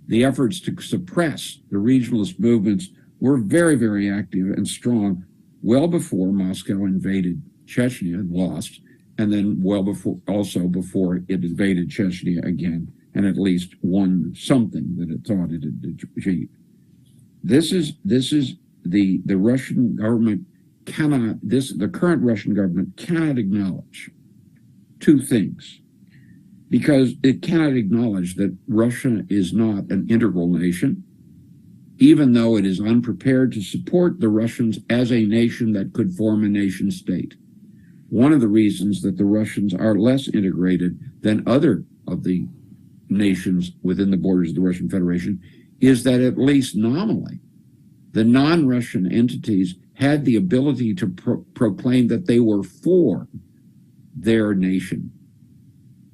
The efforts to suppress the regionalist movements were very, very active and strong well before Moscow invaded Chechnya and lost, and then well before, also before it invaded Chechnya again and at least won something that it thought it had achieved. This is the Russian government the current Russian government cannot acknowledge two things, because it cannot acknowledge that Russia is not an integral nation, even though it is unprepared to support the Russians as a nation that could form a nation state. One of the reasons that the Russians are less integrated than other of the nations within the borders of the Russian Federation is that, at least nominally, the non-Russian entities had the ability to proclaim that they were for their nation,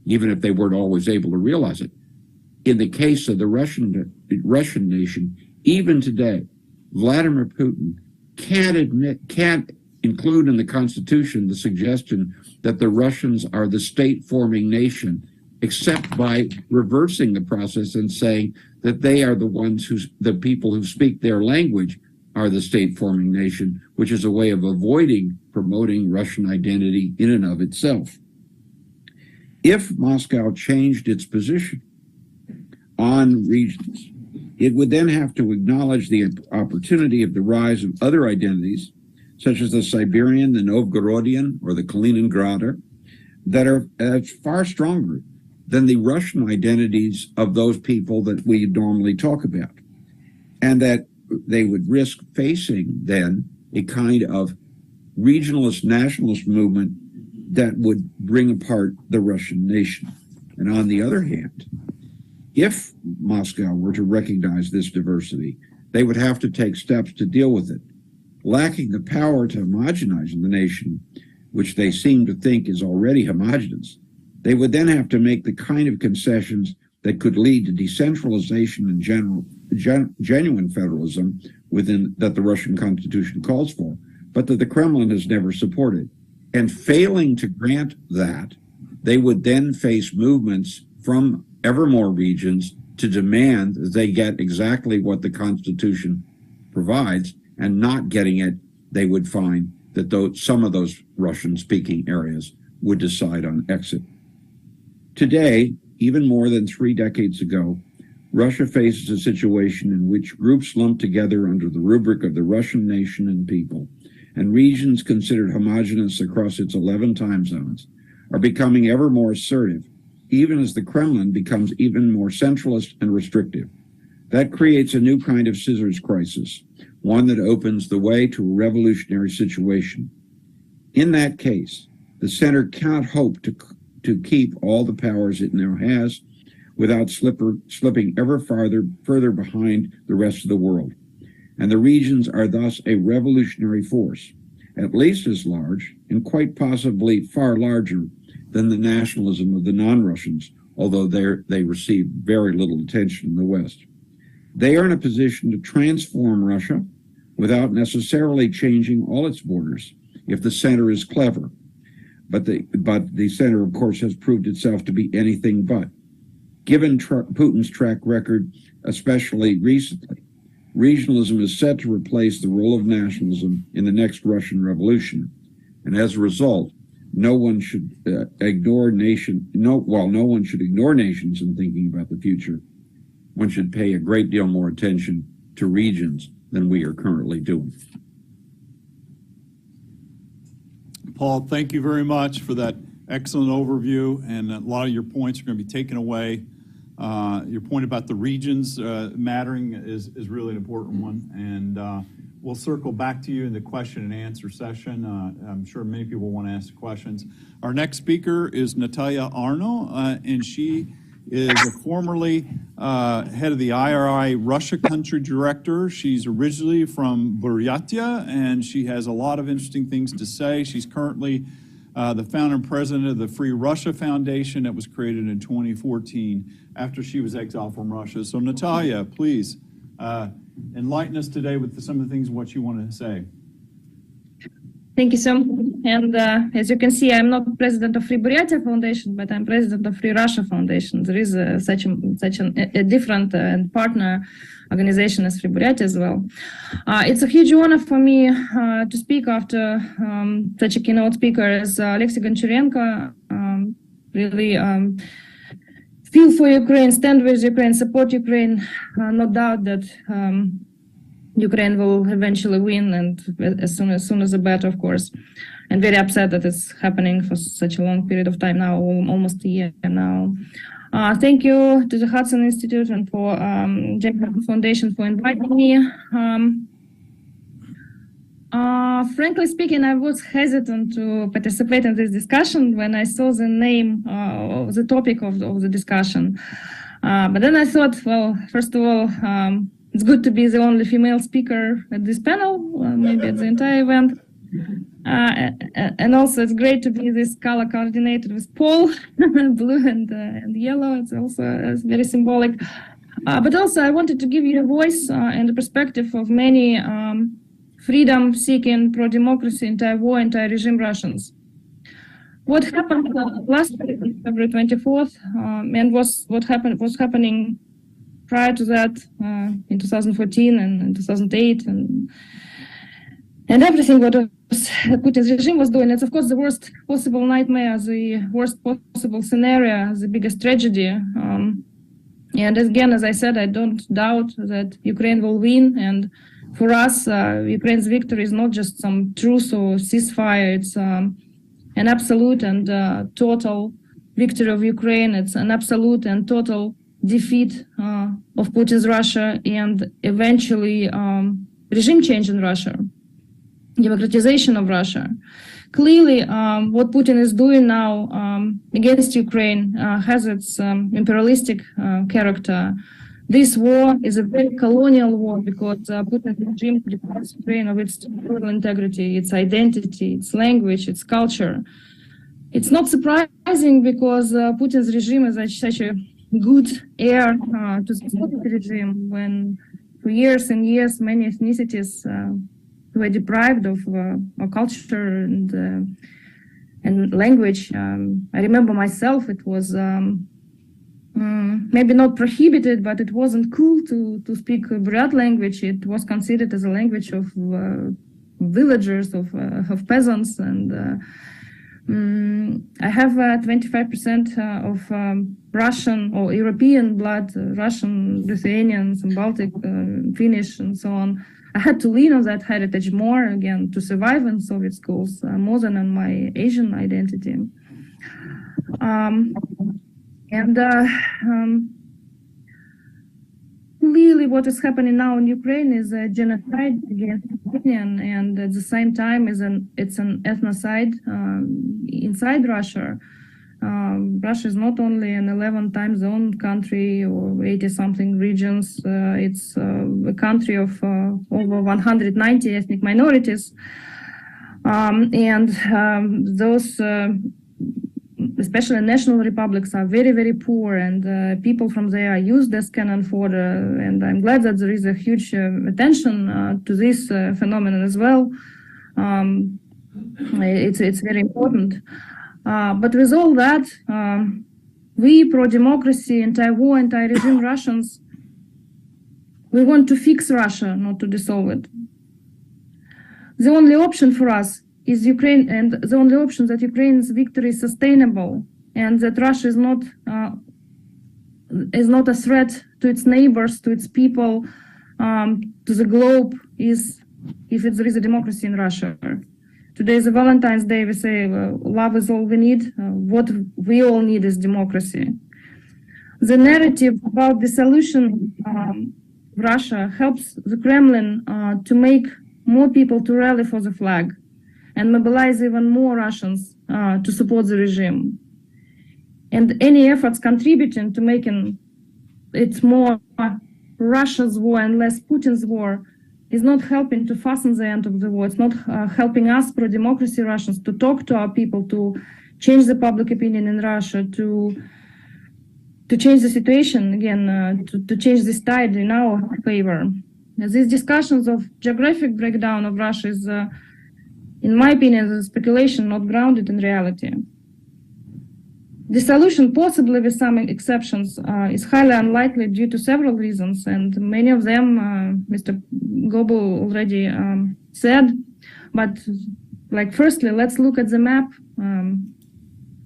even if they weren't always able to realize it. In the case of the Russian nation, even today, Vladimir Putin can't include in the Constitution the suggestion that the Russians are the state-forming nation, except by reversing the process and saying that they are the people who speak their language are the state-forming nation, which is a way of avoiding promoting Russian identity in and of itself. If Moscow changed its position on regions, it would then have to acknowledge the opportunity of the rise of other identities, such as the Siberian, the Novgorodian, or the Kaliningrader, that are far stronger than the Russian identities of those people that we normally talk about, and that they would risk facing then a kind of regionalist nationalist movement that would bring apart the Russian nation. And on the other hand, if Moscow were to recognize this diversity, they would have to take steps to deal with it. Lacking the power to homogenize the nation, which they seem to think is already homogenous, they would then have to make the kind of concessions that could lead to decentralization and genuine federalism that the Russian Constitution calls for, but that the Kremlin has never supported. And failing to grant that, they would then face movements from ever more regions to demand that they get exactly what the Constitution provides, and not getting it, they would find that some of those Russian-speaking areas would decide on exit. Today, even more than 3 decades ago, Russia faces a situation in which groups lumped together under the rubric of the Russian nation and people, and regions considered homogeneous across its 11 time zones, are becoming ever more assertive, even as the Kremlin becomes even more centralist and restrictive. That creates a new kind of scissors crisis, one that opens the way to a revolutionary situation. In that case, the center cannot hope to keep all the powers it now has without slipping ever further behind the rest of the world. And the regions are thus a revolutionary force. at least as large and quite possibly far larger than the nationalism of the non-Russians, although they receive very little attention in the West. They are in a position to transform Russia without necessarily changing all its borders if the center is clever. But the center, of course, has proved itself to be anything but. Given Putin's track record, especially recently, regionalism is set to replace the role of nationalism in the next Russian Revolution. And as a result, no one should ignore nations in thinking about the future. One should pay a great deal more attention to regions than we are currently doing. Paul, thank you very much for that excellent overview, and a lot of your points are going to be taken away. Your point about the regions mattering is really an important one, and we'll circle back to you in the question and answer session. I'm sure many people want to ask questions. Our next speaker is Natalia Arno, and she is formerly head of the IRI Russia country director. She's originally from Buryatia, and she has a lot of interesting things to say. She's currently the founder and president of the Free Russia Foundation that was created in 2014 after she was exiled from Russia. So Natalia, please enlighten us today with some of the things what you want to say. Thank you, Sam. And as you can see, I'm not president of Free Buryatia Foundation, but I'm president of Free Russia Foundation. There is such a different and partner organization as Free Buryatia as well. It's a huge honor for me to speak after such a keynote speaker as Alexei Goncharenko. Really feel for Ukraine, stand with Ukraine, support Ukraine. No doubt that Ukraine will eventually win, and as soon as the better, of course. And very upset that it's happening for such a long period of time now, almost a year now. Thank you to the Hudson Institute and for Jamestown Foundation for inviting me. Frankly speaking, I was hesitant to participate in this discussion when I saw the name of the topic of the discussion. But then I thought, well, first of all, it's good to be the only female speaker at this panel, maybe at the entire event. And also it's great to be this color coordinated with Paul, blue and yellow. It's also very symbolic. But also I wanted to give you a voice and the perspective of many freedom-seeking, pro-democracy, anti-war, anti-regime Russians. What happened last week, February 24th, and was happening prior to that in 2014 and in 2008 and everything what Putin's regime was doing. It's of course the worst possible nightmare, the worst possible scenario, the biggest tragedy. And again, as I said, I don't doubt that Ukraine will win. And for us, Ukraine's victory is not just some truce or ceasefire. It's an absolute and total victory of Ukraine. It's an absolute and total defeat of Putin's Russia and eventually regime change in Russia, democratization of Russia. Clearly, what Putin is doing now against Ukraine has its imperialistic character. This war is a very colonial war because Putin's regime deprives Ukraine of its territorial integrity, its identity, its language, its culture. It's not surprising because Putin's regime is such a good heir to the Soviet regime when for years and years many ethnicities were deprived of culture and language. I remember myself, it was maybe not prohibited, but it wasn't cool to speak Buryat language. It was considered as a language of villagers, of peasants, and I have 25% of Russian or European blood, Russian, Lithuanian, some Baltic, Finnish, and so on. I had to lean on that heritage more, again, to survive in Soviet schools, more than on my Asian identity. Clearly, what is happening now in Ukraine is a genocide against Ukrainian, and at the same time, it's an ethnocide inside Russia. Russia is not only an 11 time zone country or 80-something regions. It's a country of over 190 ethnic minorities. Those, especially national republics, are very, very poor, and people from there are useless, can afford. And I'm glad that there is a huge attention to this phenomenon as well. It's very important. But with all that, we pro-democracy, anti-war, anti-regime Russians, we want to fix Russia, not to dissolve it. The only option for us is Ukraine, and the only option that Ukraine's victory is sustainable, and that Russia is not a threat to its neighbors, to its people, to the globe, is if there is a democracy in Russia. Today is a Valentine's Day. We say love is all we need. What we all need is democracy. The narrative about dissolution Russia helps the Kremlin to make more people to rally for the flag and mobilize even more Russians to support the regime. And any efforts contributing to making it more Russia's war and less Putin's war is not helping to fasten the end of the war. It's not helping us, pro-democracy Russians, to talk to our people, to change the public opinion in Russia, to change the situation again, to change this tide in our favor. These discussions of geographic breakdown of Russia is, in my opinion, a speculation not grounded in reality. Dissolution, possibly with some exceptions, is highly unlikely due to several reasons, and many of them Mr. Gobel already said. But, firstly, let's look at the map.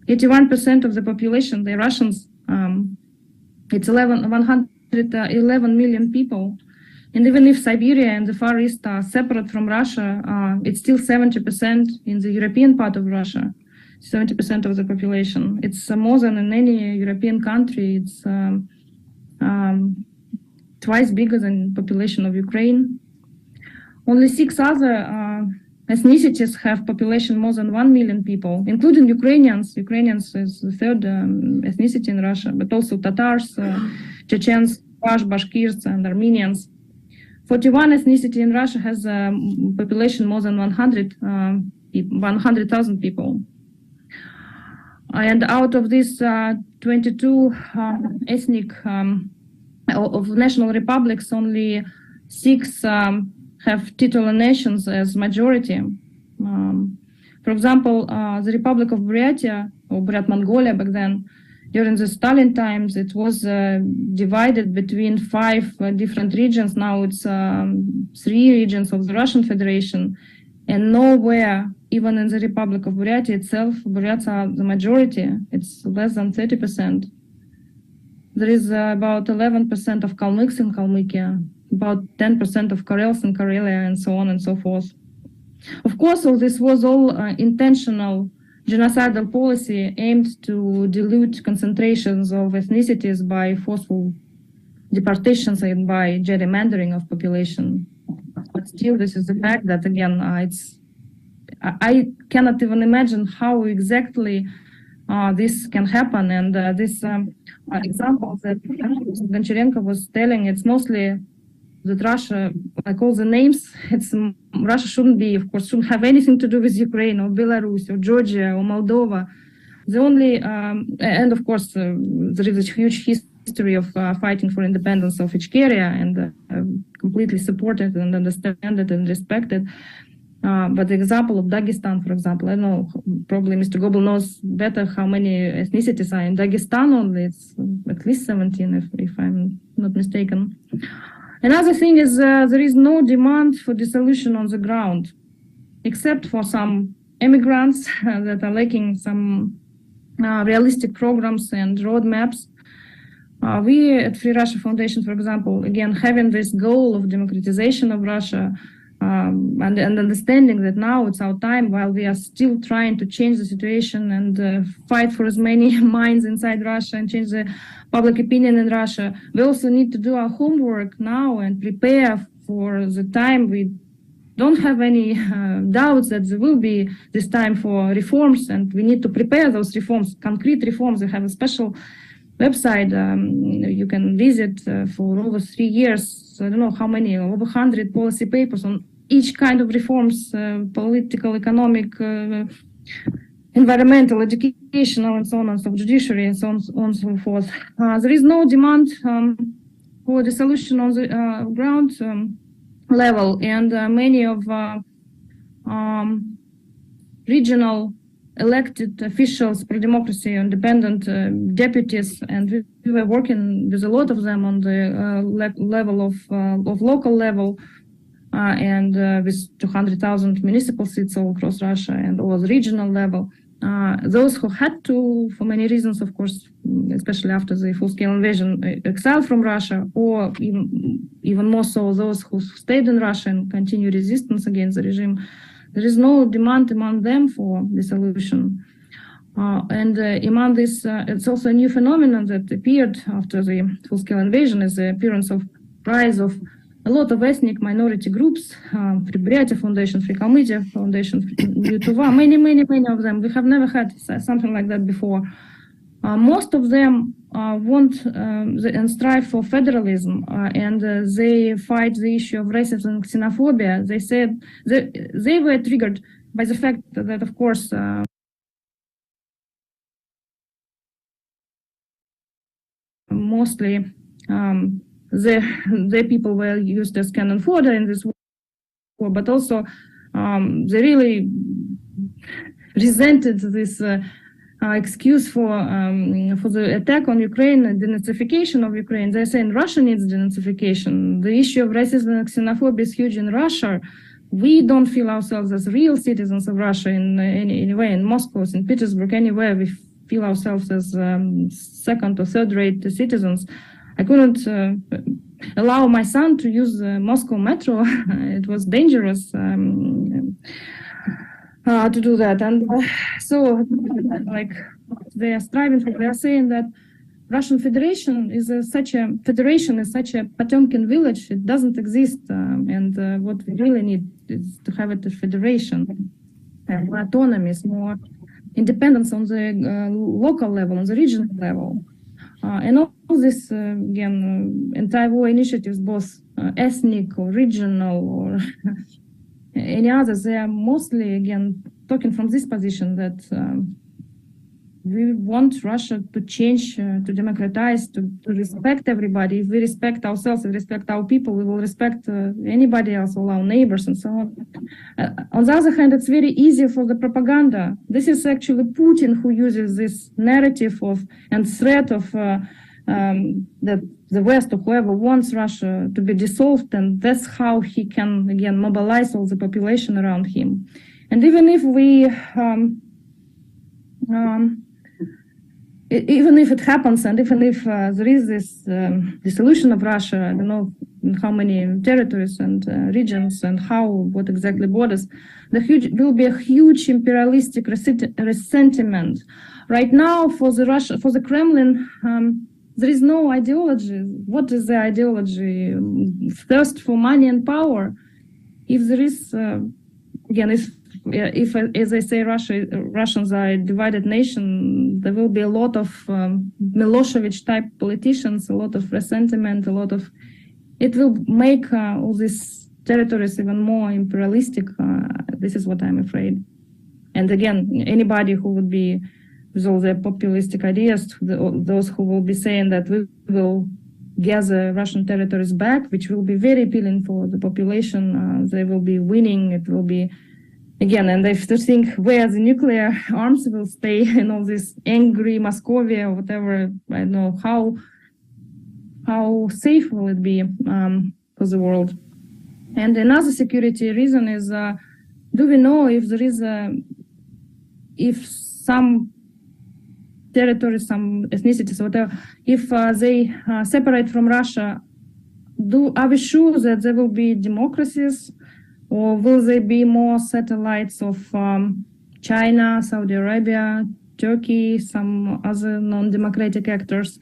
81% of the population, the Russians, it's 111 million people. And even if Siberia and the Far East are separate from Russia, it's still 70% in the European part of Russia. 70% of the population. It's more than in any European country. It's twice bigger than the population of Ukraine. Only 6 other ethnicities have population more than 1 million people, including Ukrainians. Ukrainians is the third ethnicity in Russia, but also Tatars, Chechens, Bashkirs, and Armenians. 41 ethnicity in Russia has a population more than 100,000 people. And out of these 22 ethnic of national republics, only 6 have titular nations as majority. For example, the Republic of Buryatia, or Buryat Mongolia back then, during the Stalin times, it was divided between 5 different regions. Now it's 3 regions of the Russian Federation, and nowhere, even in the Republic of Buryatia itself, Buryats are the majority. It's less than 30%. There is about 11% of Kalmyks in Kalmykia, about 10% of Karels in Karelia, and so on and so forth. Of course, all this was all intentional genocidal policy aimed to dilute concentrations of ethnicities by forceful deportations and by gerrymandering of population. But still, this is the fact that, again, I cannot even imagine how exactly this can happen. And this example that Goncharenko was telling, it's mostly that Russia, like all the names, Russia shouldn't have anything to do with Ukraine or Belarus or Georgia or Moldova. The only, and of course, there is a huge history of fighting for independence of Ichkeria, and completely supported and understood and respected. But the example of Dagestan, for example, I don't know, probably Mr. Gobel knows better how many ethnicities are in Dagestan only. It's at least 17, if I'm not mistaken. Another thing is there is no demand for dissolution on the ground, except for some immigrants that are lacking some realistic programs and roadmaps. We at Free Russia Foundation, for example, again, having this goal of democratization of Russia, and understanding that now it's our time, while we are still trying to change the situation and fight for as many minds inside Russia and change the public opinion in Russia, we also need to do our homework now and prepare for the time. We don't have any doubts that there will be this time for reforms, and we need to prepare those reforms, concrete reforms. We have a special website you can visit for over 3 years. So I don't know how many, over 100 policy papers on each kind of reforms, political, economic, environmental, educational, and so on and so forth, judiciary, and so on and so forth. There is no demand for the solution on the ground level, and many of regional elected officials, pro-democracy, independent deputies, and we were working with a lot of them on the level of local level, and with 200,000 municipal seats all across Russia, and all the regional level. Those who had to, for many reasons, of course, especially after the full-scale invasion, exile from Russia, or even more so those who stayed in Russia and continue resistance against the regime. There is no demand among them for dissolution. And among this, it's also a new phenomenon that appeared after the full-scale invasion, is the appearance of rise of a lot of ethnic minority groups, Предприятия Foundation, Free Kalmykia Foundation, Yutuva, many of them. We have never had something like that before. Most of them want and strive for federalism, and they fight the issue of racism and xenophobia. They said they were triggered by the fact that, of course, mostly the people were used as cannon fodder in this war, but also they really resented this excuse for the attack on Ukraine, denazification of Ukraine. They're saying Russia needs denazification. The issue of racism and xenophobia is huge in Russia. We don't feel ourselves as real citizens of Russia in any way. In Moscow, St. Petersburg, anywhere, we feel ourselves as second or third-rate citizens. I couldn't allow my son to use the Moscow metro. It was dangerous to do that. And so, like, they are striving for, they are saying that Russian Federation is such a Potemkin village. It doesn't exist. And what we really need is to have it a federation, more autonomy, more independence on the local level, on the regional level. And all this, again, anti-war initiatives, both ethnic or regional or any others, they are mostly, again, talking from this position that we want Russia to change, to democratize, to respect everybody. If we respect ourselves, if we respect our people, we will respect anybody else, all our neighbors and so on. On the other hand, it's very easy for the propaganda. This is actually Putin who uses this narrative of and threat of that the West or whoever wants Russia to be dissolved, and that's how he can, again, mobilize all the population around him. And even if we even if it happens, and even if there is this dissolution of Russia, I don't know how many territories and regions and what exactly borders, will be a huge imperialistic resentment. Right now, for the Kremlin, there is no ideology. What is the ideology? Thirst for money and power. If there is, again, if as I say, Russians are a divided nation, there will be a lot of Milosevic-type politicians, a lot of resentment, it will make all these territories even more imperialistic. This is what I'm afraid. And again, anybody who would be with all their populistic ideas, those who will be saying that we will gather Russian territories back, which will be very appealing for the population. They will be winning. It will be, again, and they have to think where the nuclear arms will stay in all this angry Moscovia or whatever. I don't know how safe will it be for the world. And another security reason is, do we know if there is if some territories, some ethnicities, whatever, if they separate from Russia, are we sure that there will be democracies, or will they be more satellites of China, Saudi Arabia, Turkey, some other non-democratic actors?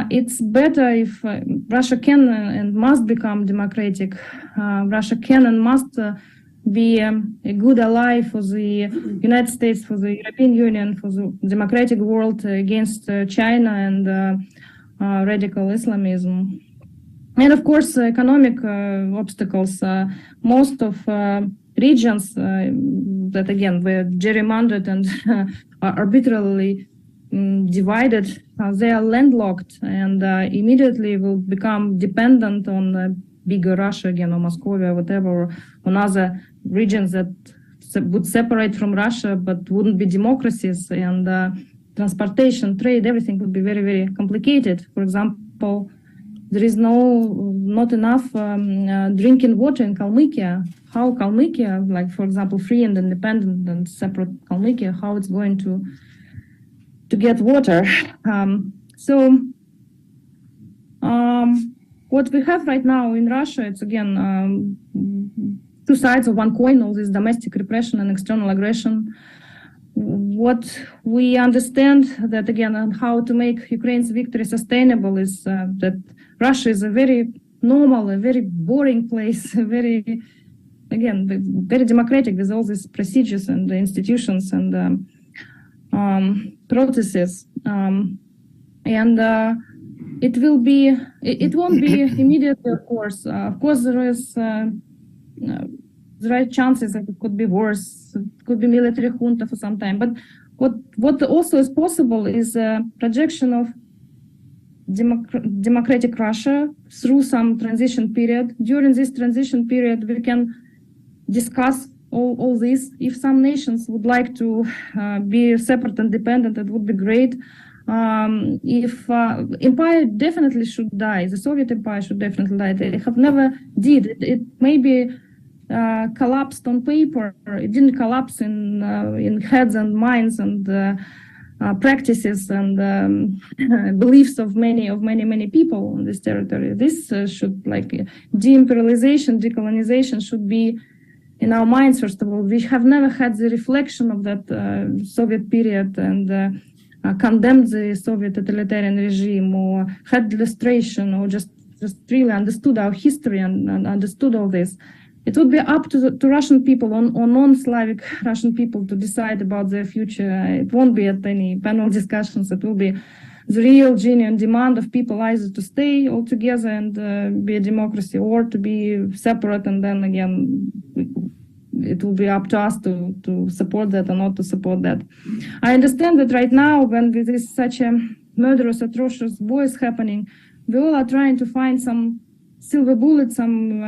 It's better if Russia can and must become democratic. Russia can and must be a good ally for the United States, for the European Union, for the democratic world against China and radical Islamism. And of course, economic obstacles. Most of regions that again were gerrymandered and arbitrarily divided, they are landlocked and immediately will become dependent on bigger Russia again, or Moscow, or whatever, or on other regions that would separate from Russia but wouldn't be democracies, and transportation, trade, everything would be very, very complicated. For example, there is not enough drinking water in Kalmykia. How Kalmykia, like for example, free and independent and separate Kalmykia, how it's going to get water. What we have right now in Russia, it's again two sides of one coin, all this domestic repression and external aggression. What we understand that again, and how to make Ukraine's victory sustainable is that Russia is a very normal, a very boring place, very democratic with all these procedures and institutions and processes. It won't be immediately, of course. Of course, there are chances that it could be worse. It could be military junta for some time. But what also is possible is a projection of democratic Russia through some transition period. During this transition period, we can discuss all this. If some nations would like to be separate and independent, it would be great. If empire definitely should die, the Soviet empire should definitely die. They have never did. It maybe collapsed on paper. It didn't collapse in heads and minds and practices and beliefs of many people on this territory. This should, like, de-imperialization, decolonization should be in our minds. First of all, we have never had the reflection of that Soviet period and condemned the Soviet totalitarian regime or had illustration or just really understood our history and understood all this. It would be up to Russian people or non-Slavic Russian people to decide about their future. It won't be at any panel discussions. It will be the real genuine demand of people either to stay all together and be a democracy or to be separate, and then again it will be up to us to support that or not to support that. I understand that right now, when there is such a murderous, atrocious war is happening, we all are trying to find some silver bullet, some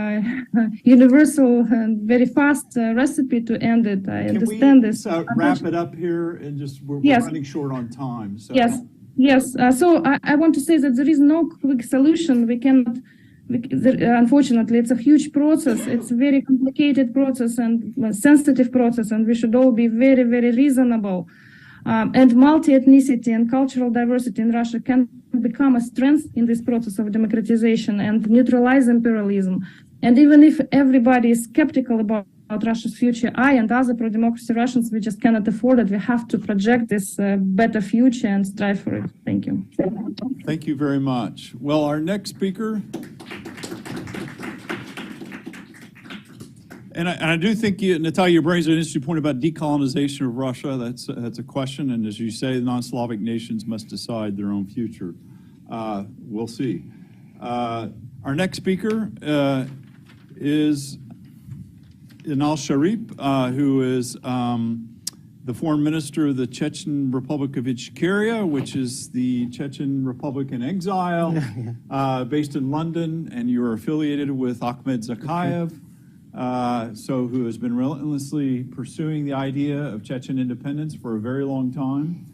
universal and very fast recipe to end it. I understand this. Can we wrap it up here and just we're running short on time. So. Yes. So I want to say that there is no quick solution. We cannot. Unfortunately, it's a huge process. It's a very complicated process and sensitive process, and we should all be very, very reasonable. And multi-ethnicity and cultural diversity in Russia can become a strength in this process of democratization and neutralize imperialism. And even if everybody is skeptical about Russia's future, I and other pro-democracy Russians, we just cannot afford it. We have to project this better future and strive for it. Thank you. Thank you very much. Well, our next speaker, and I do think, Natalia, you raised an interesting point about decolonization of Russia. That's a question, and as you say, the non-Slavic nations must decide their own future. We'll see. Our next speaker is Inal Sharif, who is the foreign minister of the Chechen Republic of Ichkeria, which is the Chechen Republic in exile, based in London, and you're affiliated with Ahmed Zakayev, who has been relentlessly pursuing the idea of Chechen independence for a very long time.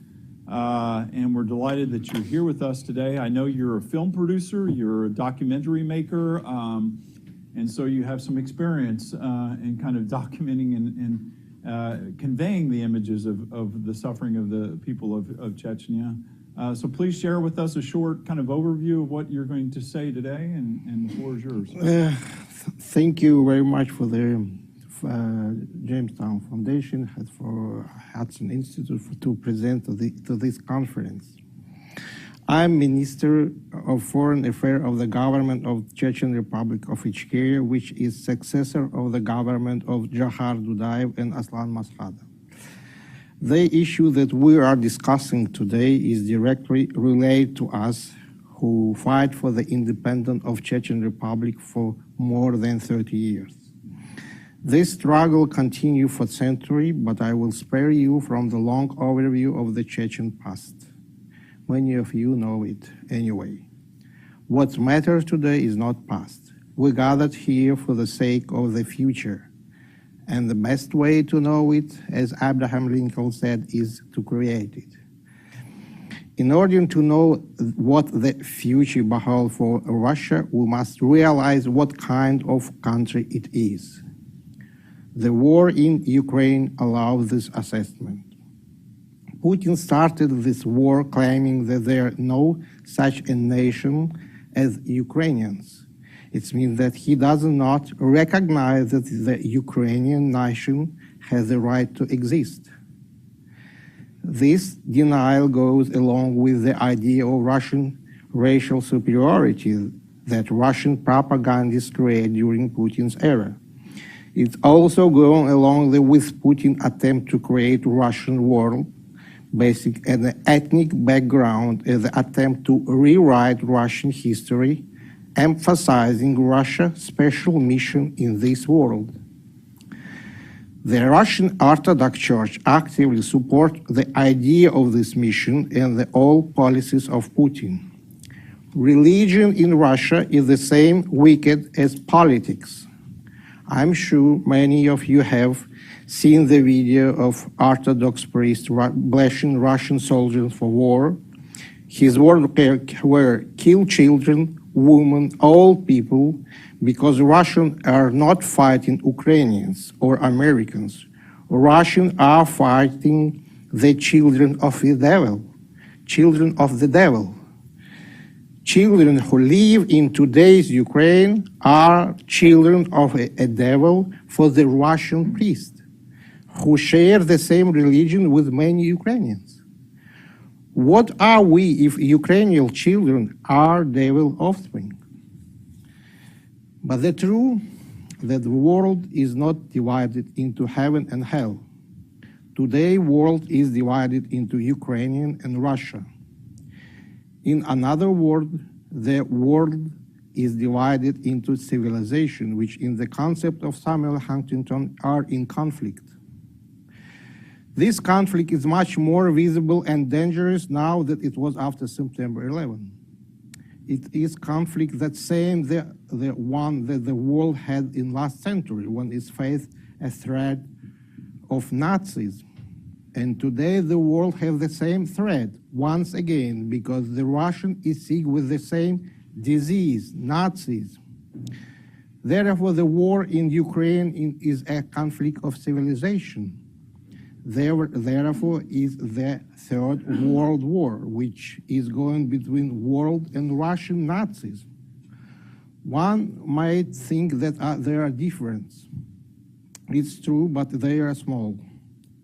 And we're delighted that you're here with us today. I know you're a film producer, you're a documentary maker, and so you have some experience in kind of documenting and conveying the images of the suffering of the people of Chechnya. So please share with us a short kind of overview of what you're going to say today, and the floor is yours. Thank you very much for the Jamestown Foundation, for Hudson Institute to present to this conference. I'm Minister of Foreign Affairs of the government of Chechen Republic of Ichkeria, which is successor of the government of Jahar Dudayev and Aslan Maskhadov. The issue that we are discussing today is directly related to us who fight for the independence of Chechen Republic for more than 30 years. This struggle continued for centuries, but I will spare you from the long overview of the Chechen past. Many of you know it anyway. What matters today is not past. We gathered here for the sake of the future. And the best way to know it, as Abraham Lincoln said, is to create it. In order to know what the future beholds for Russia, we must realize what kind of country it is. The war in Ukraine allows this assessment. Putin started this war claiming that there is no such a nation as Ukrainians. It means that he does not recognize that the Ukrainian nation has the right to exist. This denial goes along with the idea of Russian racial superiority that Russian propagandists created during Putin's era. It also goes along with Putin's attempt to create Russian world, basic and ethnic background as an attempt to rewrite Russian history, emphasizing Russia's special mission in this world. The Russian Orthodox Church actively supports the idea of this mission and all policies of Putin. Religion in Russia is the same wicked as politics. I'm sure many of you have seen the video of Orthodox priests blessing Russian soldiers for war. His words were kill children, women, old people, because Russians are not fighting Ukrainians or Americans. Russians are fighting the children of the devil, children of the devil. Children who live in today's Ukraine are children of a devil for the Russian priests, who share the same religion with many Ukrainians. What are we if Ukrainian children are devil offspring? But the truth that the world is not divided into heaven and hell. Today, world is divided into Ukrainian and Russia. In another word, the world is divided into civilization, which in the concept of Samuel Huntington are in conflict. This conflict is much more visible and dangerous now than it was after September 11. It is conflict that same the one that the world had in last century when it faced a threat of Nazism. And today the world has the same threat once again because the Russian is sick with the same disease, Nazism. Therefore, the war in Ukraine is a conflict of civilization. Therefore, is the Third World War, which is going between world and Russian Nazis. One might think that there are differences. It's true, but they are small.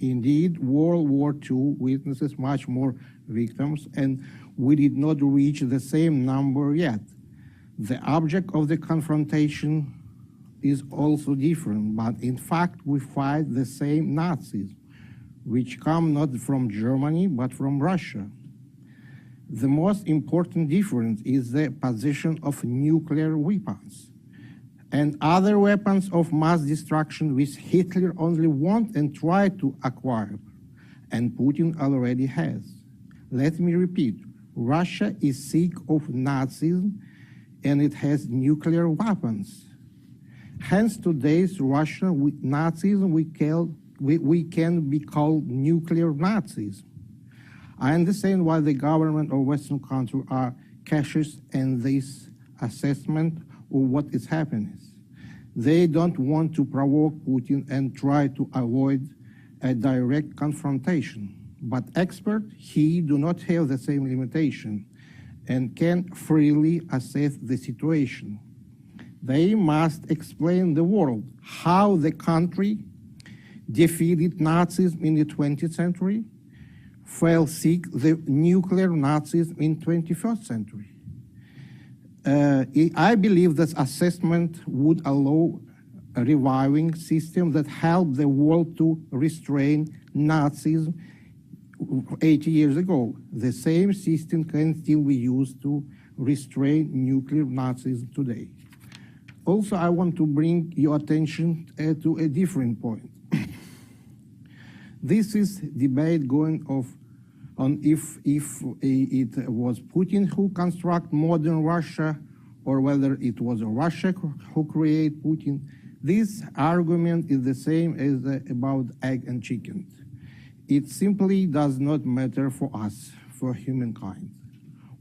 Indeed, World War II witnesses much more victims, and we did not reach the same number yet. The object of the confrontation is also different, but in fact, we fight the same Nazis, which come not from Germany, but from Russia. The most important difference is the position of nuclear weapons and other weapons of mass destruction which Hitler only want and try to acquire, and Putin already has. Let me repeat, Russia is sick of Nazism and it has nuclear weapons. Hence today's Russia with Nazism we can be called nuclear Nazis. I understand why the government of Western countries are cautious in this assessment of what is happening. They don't want to provoke Putin and try to avoid a direct confrontation. But experts, he do not have the same limitation and can freely assess the situation. They must explain the world how the country defeated Nazism in the 20th century, fell sick the nuclear Nazism in 21st century. I believe that assessment would allow a reviving system that helped the world to restrain Nazism 80 years ago. The same system can still be used to restrain nuclear Nazism today. Also, I want to bring your attention to a different point. This is debate going on if it was Putin who construct modern Russia or whether it was Russia who created Putin. This argument is the same as about egg and chicken. It simply does not matter for us, for humankind.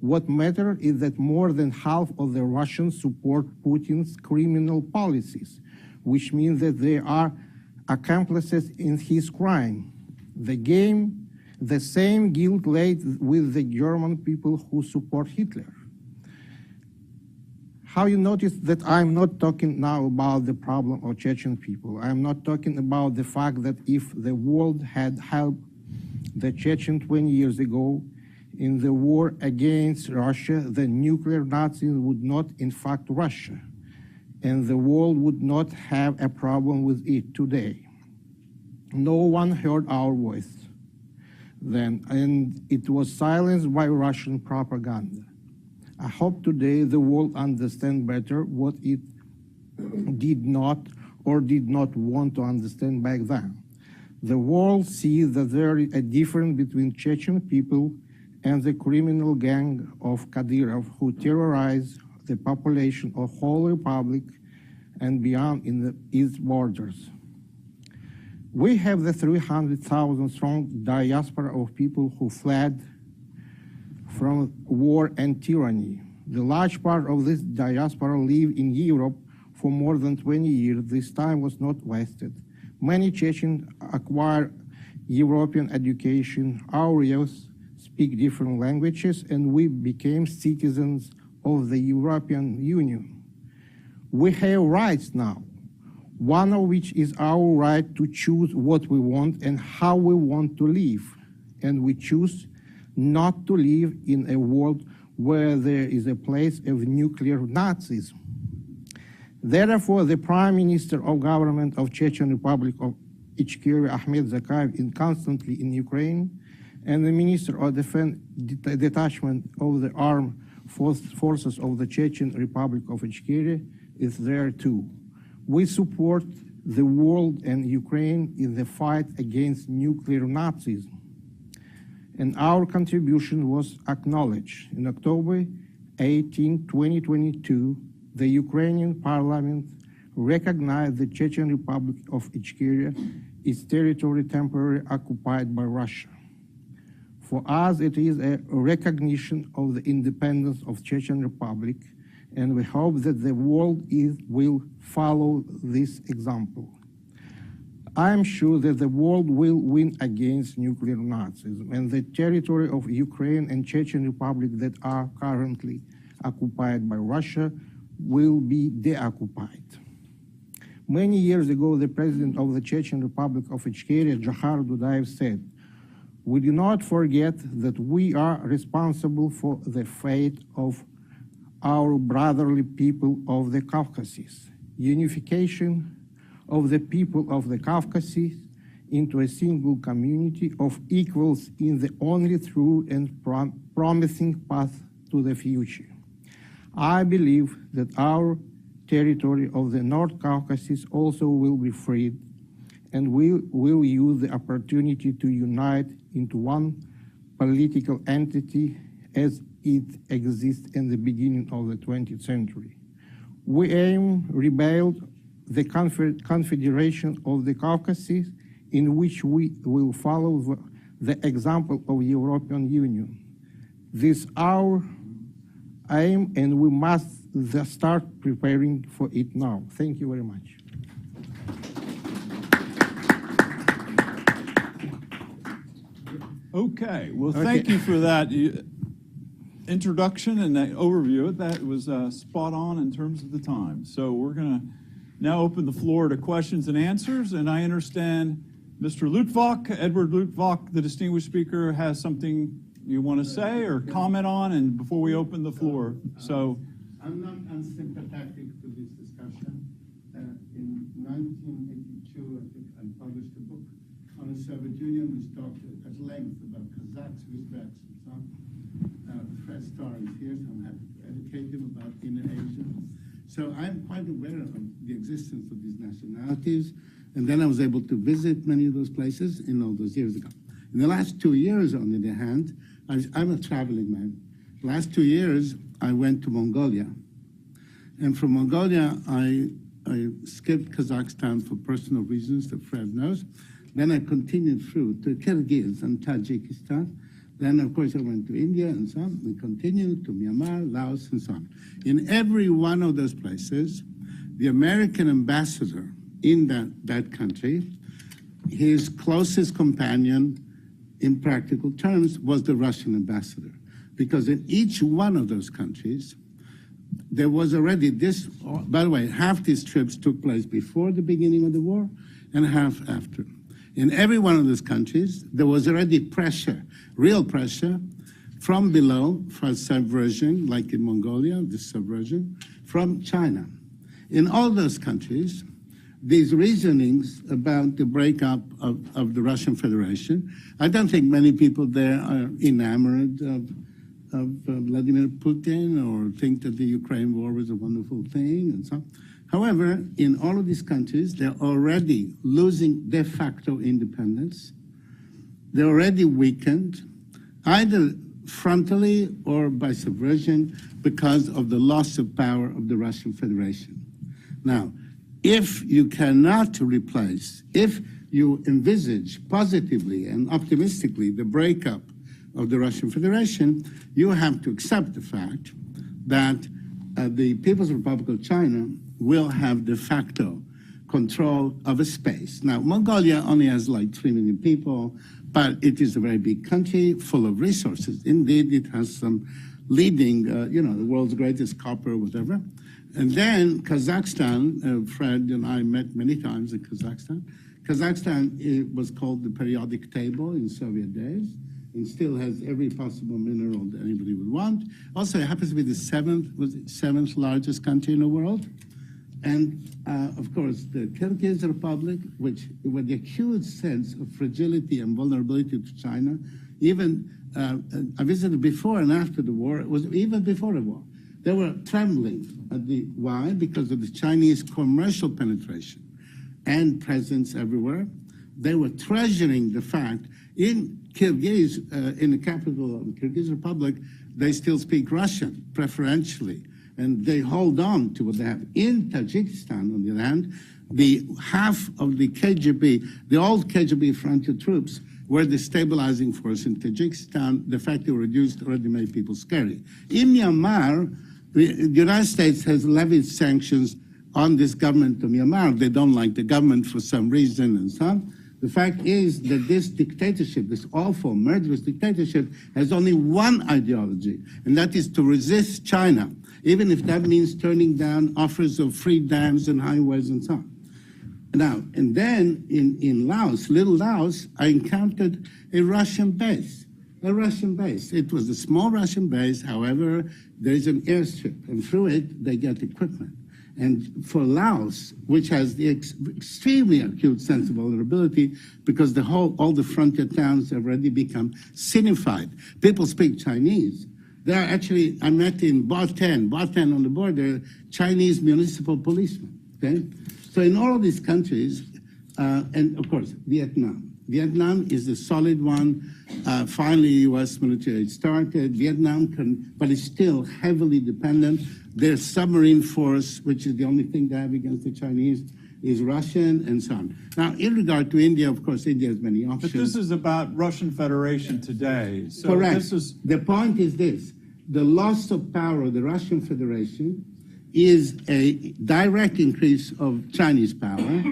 What matters is that more than half of the Russians support Putin's criminal policies, which means that they are accomplices in his crime. The same guilt laid with the German people who support Hitler. How you notice that I'm not talking now about the problem of Chechen people. I'm not talking about the fact that if the world had helped the Chechen 20 years ago in the war against Russia, the nuclear Nazis would not in fact Russia, and the world would not have a problem with it today. No one heard our voice then, and it was silenced by Russian propaganda. I hope today the world understands better what it did not or did not want to understand back then. The world sees that there is a difference between Chechen people and the criminal gang of Kadyrov who terrorize the population of whole republic and beyond in its borders. We have the 300,000 strong diaspora of people who fled from war and tyranny. The large part of this diaspora live in Europe for more than 20 years. This time was not wasted. Many Chechens acquire European education. Our youth speak different languages, and we became citizens of the European Union. We have rights now, one of which is our right to choose what we want and how we want to live. And we choose not to live in a world where there is a place of nuclear Nazism. Therefore, the Prime Minister of Government of Chechen Republic of Ichkeria, Ahmed Zakayev, is constantly in Ukraine, and the Minister of Defense Detachment of the Armed Forces of the Chechen Republic of Ichkeria is there too. We support the world and Ukraine in the fight against nuclear Nazism, and our contribution was acknowledged. In October 18, 2022, the Ukrainian parliament recognized the Chechen Republic of Ichkeria, its territory temporarily occupied by Russia. For us, it is a recognition of the independence of Chechen Republic, and we hope that the world will follow this example. I am sure that the world will win against nuclear Nazism, and the territory of Ukraine and Chechen Republic that are currently occupied by Russia will be deoccupied. Many years ago, the president of the Chechen Republic of Ichkeria, Jahar Dudayev, said, "We do not forget that we are responsible for the fate of our brotherly people of the Caucasus. Unification of the people of the Caucasus into a single community of equals is the only true and promising path to the future. I believe that our territory of the North Caucasus also will be freed, and we will use the opportunity to unite into one political entity as it exists in the beginning of the 20th century. We aim to rebuild the Confederation of the Caucasus, in which we will follow the example of European Union. This is our aim, and we must start preparing for it now. Thank you very much. Okay, well, thank you for that introduction and that overview. That was spot on in terms of the time. So we're going to now open the floor to questions and answers, and I understand Mr. Lutvak, Edward Lutvak, the distinguished speaker, has something you want to say or comment on, and before we open the floor. So I'm not unsympathetic to this discussion. In 1982, I think I published a book on the Soviet Union, which talked at length about Kazakhs, Uzbeks, and so on. Fred Starr is here, so I'm happy to educate him about inner Asia. So I'm quite aware of the existence of these nationalities, and then I was able to visit many of those places in all those years ago. In the last 2 years, on the other hand, I'm a traveling man. The last 2 years, I went to Mongolia. And from Mongolia, I skipped Kazakhstan for personal reasons that Fred knows. Then I continued through to Kyrgyz and Tajikistan. Then, of course, I went to India and so on. We continued to Myanmar, Laos, and so on. In every one of those places, the American ambassador in that country, his closest companion in practical terms was the Russian ambassador. Because in each one of those countries, there was already this, by the way, half these trips took place before the beginning of the war and half after. In every one of those countries, there was already pressure, real pressure, from below for subversion, like in Mongolia, this subversion, from China. In all those countries, these reasonings about the breakup of the Russian Federation, I don't think many people there are enamored of Vladimir Putin or think that the Ukraine war was a wonderful thing and so on. However, in all of these countries, they're already losing de facto independence. They're already weakened, either frontally or by subversion, because of the loss of power of the Russian Federation. Now, if you cannot replace, if you envisage positively and optimistically the breakup of the Russian Federation, you have to accept the fact that the People's Republic of China will have de facto control of a space. Now, Mongolia only has like 3 million people, but it is a very big country full of resources. Indeed, it has some leading, the world's greatest copper, whatever. And then Kazakhstan, Fred and I met many times in Kazakhstan. Kazakhstan, it was called the periodic table in Soviet days. It still has every possible mineral that anybody would want. Also, it happens to be the seventh largest country in the world. And of course, the Kyrgyz Republic, which with the acute sense of fragility and vulnerability to China, even I visited before and after the war, it was even before the war. They were trembling at why? Because of the Chinese commercial penetration and presence everywhere. They were treasuring the fact in Kyrgyz, in the capital of the Kyrgyz Republic, they still speak Russian preferentially. And they hold on to what they have. In Tajikistan, on the other hand, the half of the KGB, the old KGB frontier troops, were the stabilizing force in Tajikistan. The fact they were reduced already made people scary. In Myanmar, the United States has levied sanctions on this government of Myanmar. They don't like the government for some reason and so on. The fact is that this dictatorship, this awful, murderous dictatorship, has only one ideology, and that is to resist China, even if that means turning down offers of free dams and highways and so on. Now, and then in Laos, little Laos, I encountered a Russian base. It was a small Russian base. However, there is an airstrip, and through it, they get equipment. And for Laos, which has the extremely acute sense of vulnerability, because all the frontier towns have already become Sinified. People speak Chinese. There are actually, I met in Baten on the border, Chinese municipal policemen, okay? So in all of these countries, and of course, Vietnam. Vietnam is the solid one. Finally, U.S. military started. Vietnam but it's still heavily dependent. Their submarine force, which is the only thing they have against the Chinese, is Russian and so on. Now, in regard to India, of course, India has many options. But this is about Russian Federation today. So correct. The point is this. The loss of power of the Russian Federation is a direct increase of Chinese power.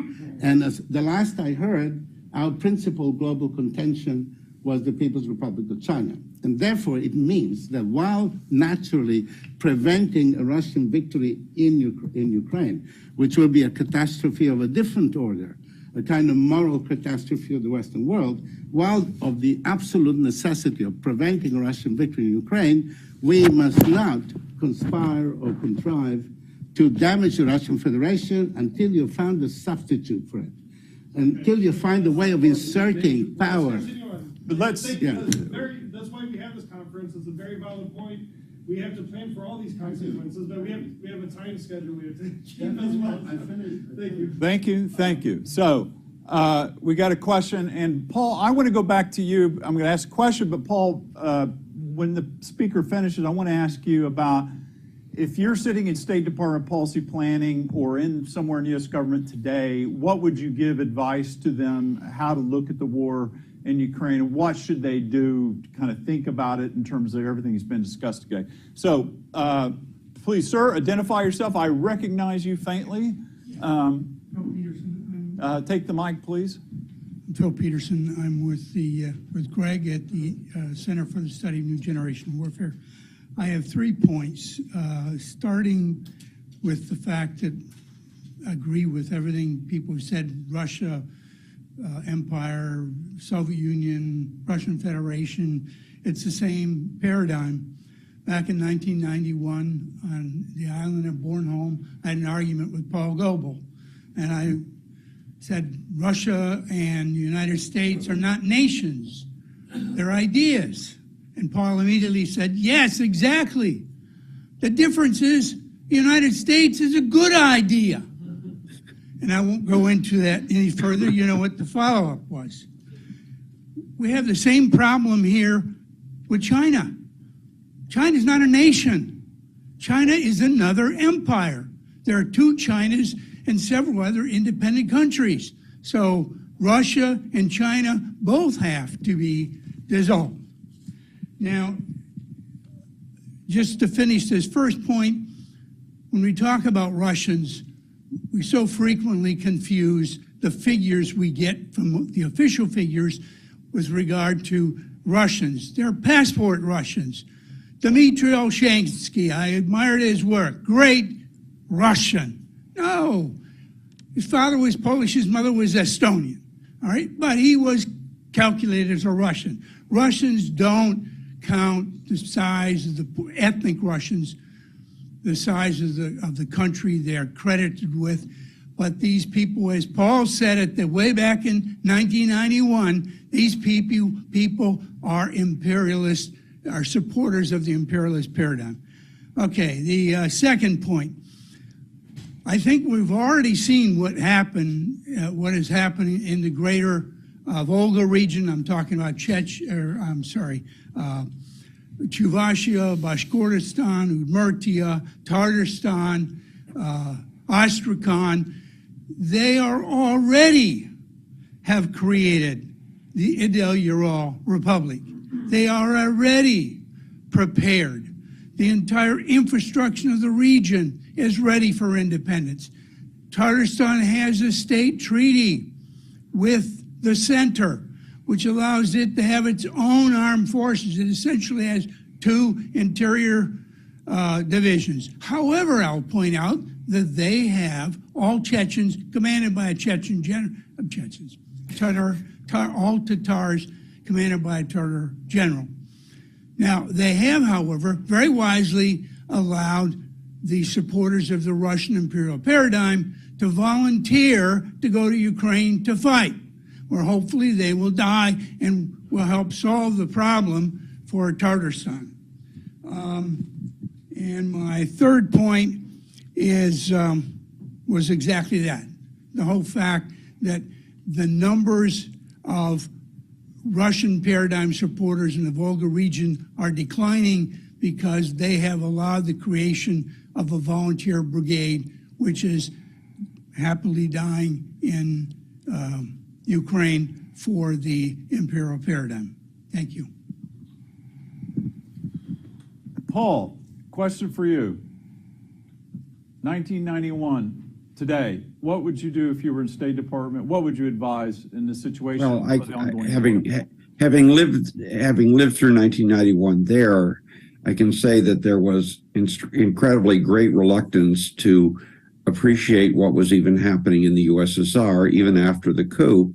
And as the last I heard, our principal global contention was the People's Republic of China. And therefore, it means that while naturally preventing a Russian victory in Ukraine, which will be a catastrophe of a different order, a kind of moral catastrophe of the Western world, while of the absolute necessity of preventing a Russian victory in Ukraine, we must not conspire or contrive to damage the Russian Federation until you found a substitute for it, until you find a way of inserting power. But let's, Thank you. Yeah. That's why we have this conference. It's a very valid point. We have to plan for all these consequences, but we have a time schedule we have to keep as well. I finished. Thank you. thank you. So we got a question, and Paul, I want to go back to you. I'm going to ask a question, but Paul, when the speaker finishes, I want to ask you about if you're sitting in State Department policy planning or in somewhere in the U.S. government today, what would you give advice to them how to look at the war in Ukraine, and what should they do to kind of think about it in terms of everything that's been discussed today? So please, sir, identify yourself. I recognize you faintly. Phil Peterson. Take the mic, please. I'm Phil Peterson. I'm with Greg at the Center for the Study of New Generation Warfare. I have 3 points, starting with the fact that I agree with everything people have said. Russia, Empire, Soviet Union, Russian Federation, it's the same paradigm. Back in 1991 on the island of Bornholm, I had an argument with Paul Goebel, and I said Russia and the United States are not nations, they're ideas. And Paul immediately said, yes, exactly. The difference is the United States is a good idea. And I won't go into that any further. You know what the follow-up was. We have the same problem here with China. China's not a nation. China is another empire. There are 2 Chinas and several other independent countries. So Russia and China both have to be dissolved. Now, just to finish this first point, when we talk about Russians, we so frequently confuse the figures we get from the official figures with regard to Russians. They're passport Russians. Dmitry Olshansky, I admired his work. Great Russian. No, his father was Polish, his mother was Estonian. All right, but he was calculated as a Russian. Russians don't count the size of the ethnic Russians, the size of the country they're credited with. But these people, as Paul said it the way back in 1991, these people are imperialists, are supporters of the imperialist paradigm. Okay, the second point. I think we've already seen what happened, what is happening in the greater Volga region. I'm talking about Chuvashia, Bashkortostan, Udmurtia, Tatarstan, Astrakhan. They are already have created the Idel-Ural Republic. They are already prepared. The entire infrastructure of the region is ready for independence. Tatarstan has a state treaty with the center, which allows it to have its own armed forces. It essentially has 2 interior divisions. However, I'll point out that they have all Chechens commanded by a Chechen general, all Tatars commanded by a Tatar general. Now, they have, however, very wisely allowed the supporters of the Russian imperial paradigm to volunteer to go to Ukraine to fight, where hopefully they will die and will help solve the problem for Tatarstan. And my third point is was exactly that. The whole fact that the numbers of Russian paradigm supporters in the Volga region are declining because they have allowed the creation of a volunteer brigade, which is happily dying in Ukraine for the imperial paradigm. Thank you. Paul, question for you. 1991, today, what would you do if you were in State Department? What would you advise in this situation? Well, having lived through 1991 there, I can say that there was incredibly great reluctance to appreciate what was even happening in the USSR, even after the coup.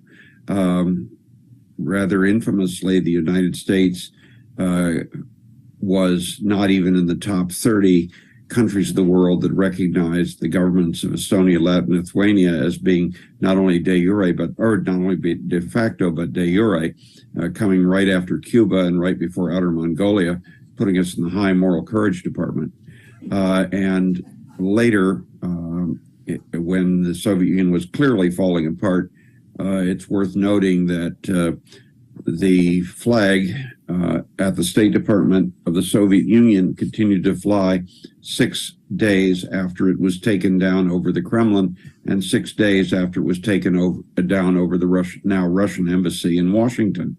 Rather infamously, the United States was not even in the top 30 countries of the world that recognized the governments of Estonia, Latvia, and Lithuania as being not only de jure, or not only de facto, but de jure, coming right after Cuba and right before Outer Mongolia, putting us in the high moral courage department. And later, when the Soviet Union was clearly falling apart, it's worth noting that the flag at the State Department of the Soviet Union continued to fly 6 days after it was taken down over the Kremlin and 6 days after it was taken down over the Russian embassy in Washington.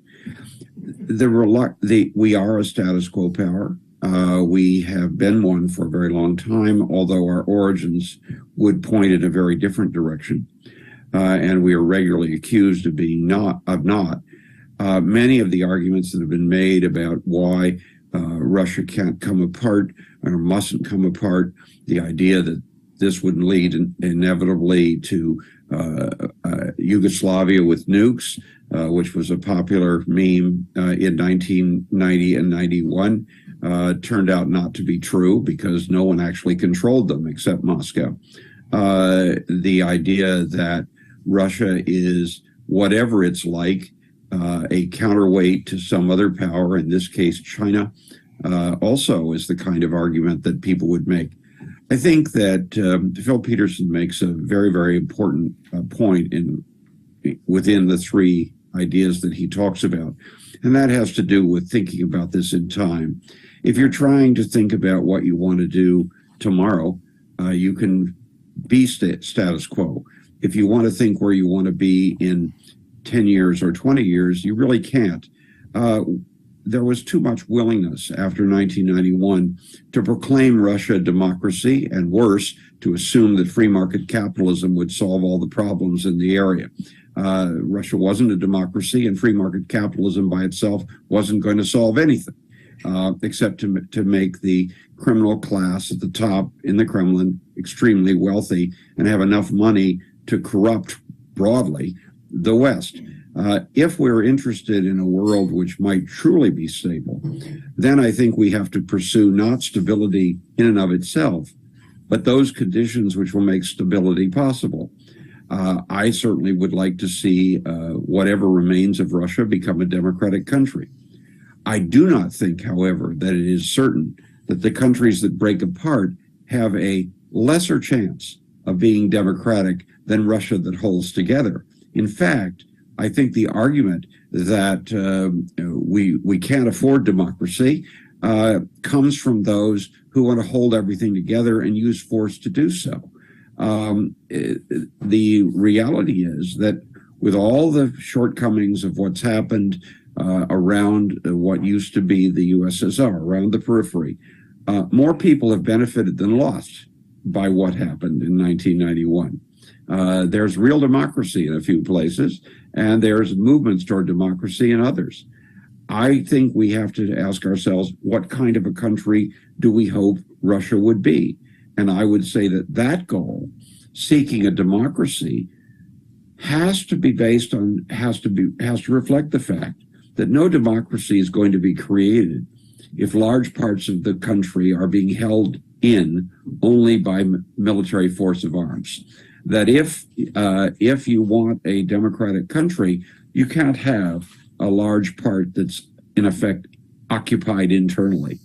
We are a status quo power. We have been one for a very long time, although our origins would point in a very different direction. And we are regularly accused of being not. Many of the arguments that have been made about why Russia can't come apart or mustn't come apart, the idea that this would lead inevitably to Yugoslavia with nukes, which was a popular meme in 1990 and 91, turned out not to be true because no one actually controlled them except Moscow. The idea that Russia is whatever it's like, a counterweight to some other power, in this case China, also is the kind of argument that people would make. I think that Phil Peterson makes a very, very important point within the three ideas that he talks about, and that has to do with thinking about this in time. If you're trying to think about what you want to do tomorrow, you can be status quo. If you want to think where you want to be in 10 years or 20 years, you really can't. There was too much willingness after 1991 to proclaim Russia a democracy, and worse, to assume that free market capitalism would solve all the problems in the area. Russia wasn't a democracy, and free market capitalism by itself wasn't going to solve anything, except to make the criminal class at the top in the Kremlin extremely wealthy and have enough money to corrupt broadly the West. If we're interested in a world which might truly be stable, then I think we have to pursue not stability in and of itself, but those conditions which will make stability possible. I certainly would like to see whatever remains of Russia become a democratic country. I do not think, however, that it is certain that the countries that break apart have a lesser chance of being democratic than Russia that holds together. In fact, I think the argument that we can't afford democracy comes from those who want to hold everything together and use force to do so. The reality is that with all the shortcomings of what's happened around what used to be the USSR, around the periphery, more people have benefited than lost by what happened in 1991. There's real democracy in a few places, and there's movements toward democracy in others. I think we have to ask ourselves, what kind of a country do we hope Russia would be? And I would say that that goal, seeking a democracy, has to be based on, has to reflect the fact that no democracy is going to be created if large parts of the country are being held in only by military force of arms. That if you want a democratic country, you can't have a large part that's in effect occupied internally.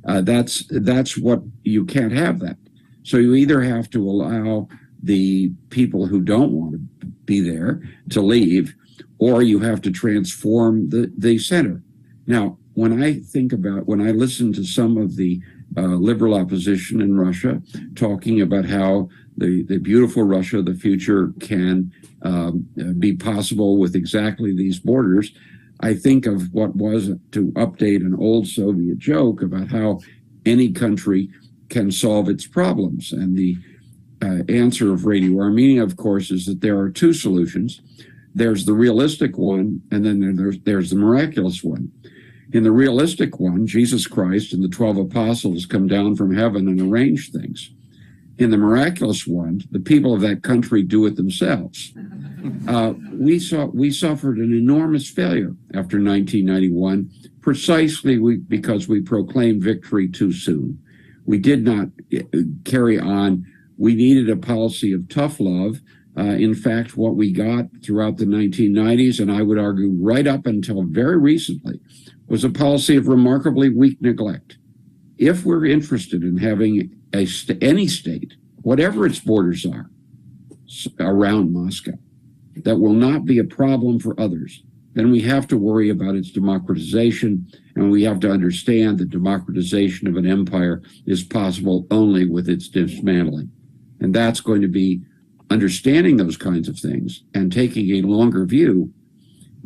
That's what you can't have that. So you either have to allow the people who don't want to be there to leave, or you have to transform the center. Now, when I listen to some of the liberal opposition in Russia talking about how the beautiful Russia of the future can be possible with exactly these borders, I think of what was, to update an old Soviet joke about how any country can solve its problems. And the answer of Radio Armenia, of course, is that there are two solutions. There's the realistic one, and then there's the miraculous one. In the realistic one, Jesus Christ and the 12 apostles come down from heaven and arrange things. In the miraculous one, the people of that country do it themselves. We suffered an enormous failure after 1991, precisely because we proclaimed victory too soon. We did not carry on. We needed a policy of tough love. In fact, what we got throughout the 1990s, and I would argue right up until very recently, was a policy of remarkably weak neglect. If we're interested in having any state, whatever its borders are, around Moscow, that will not be a problem for others, then we have to worry about its democratization, and we have to understand that democratization of an empire is possible only with its dismantling. And that's going to be understanding those kinds of things and taking a longer view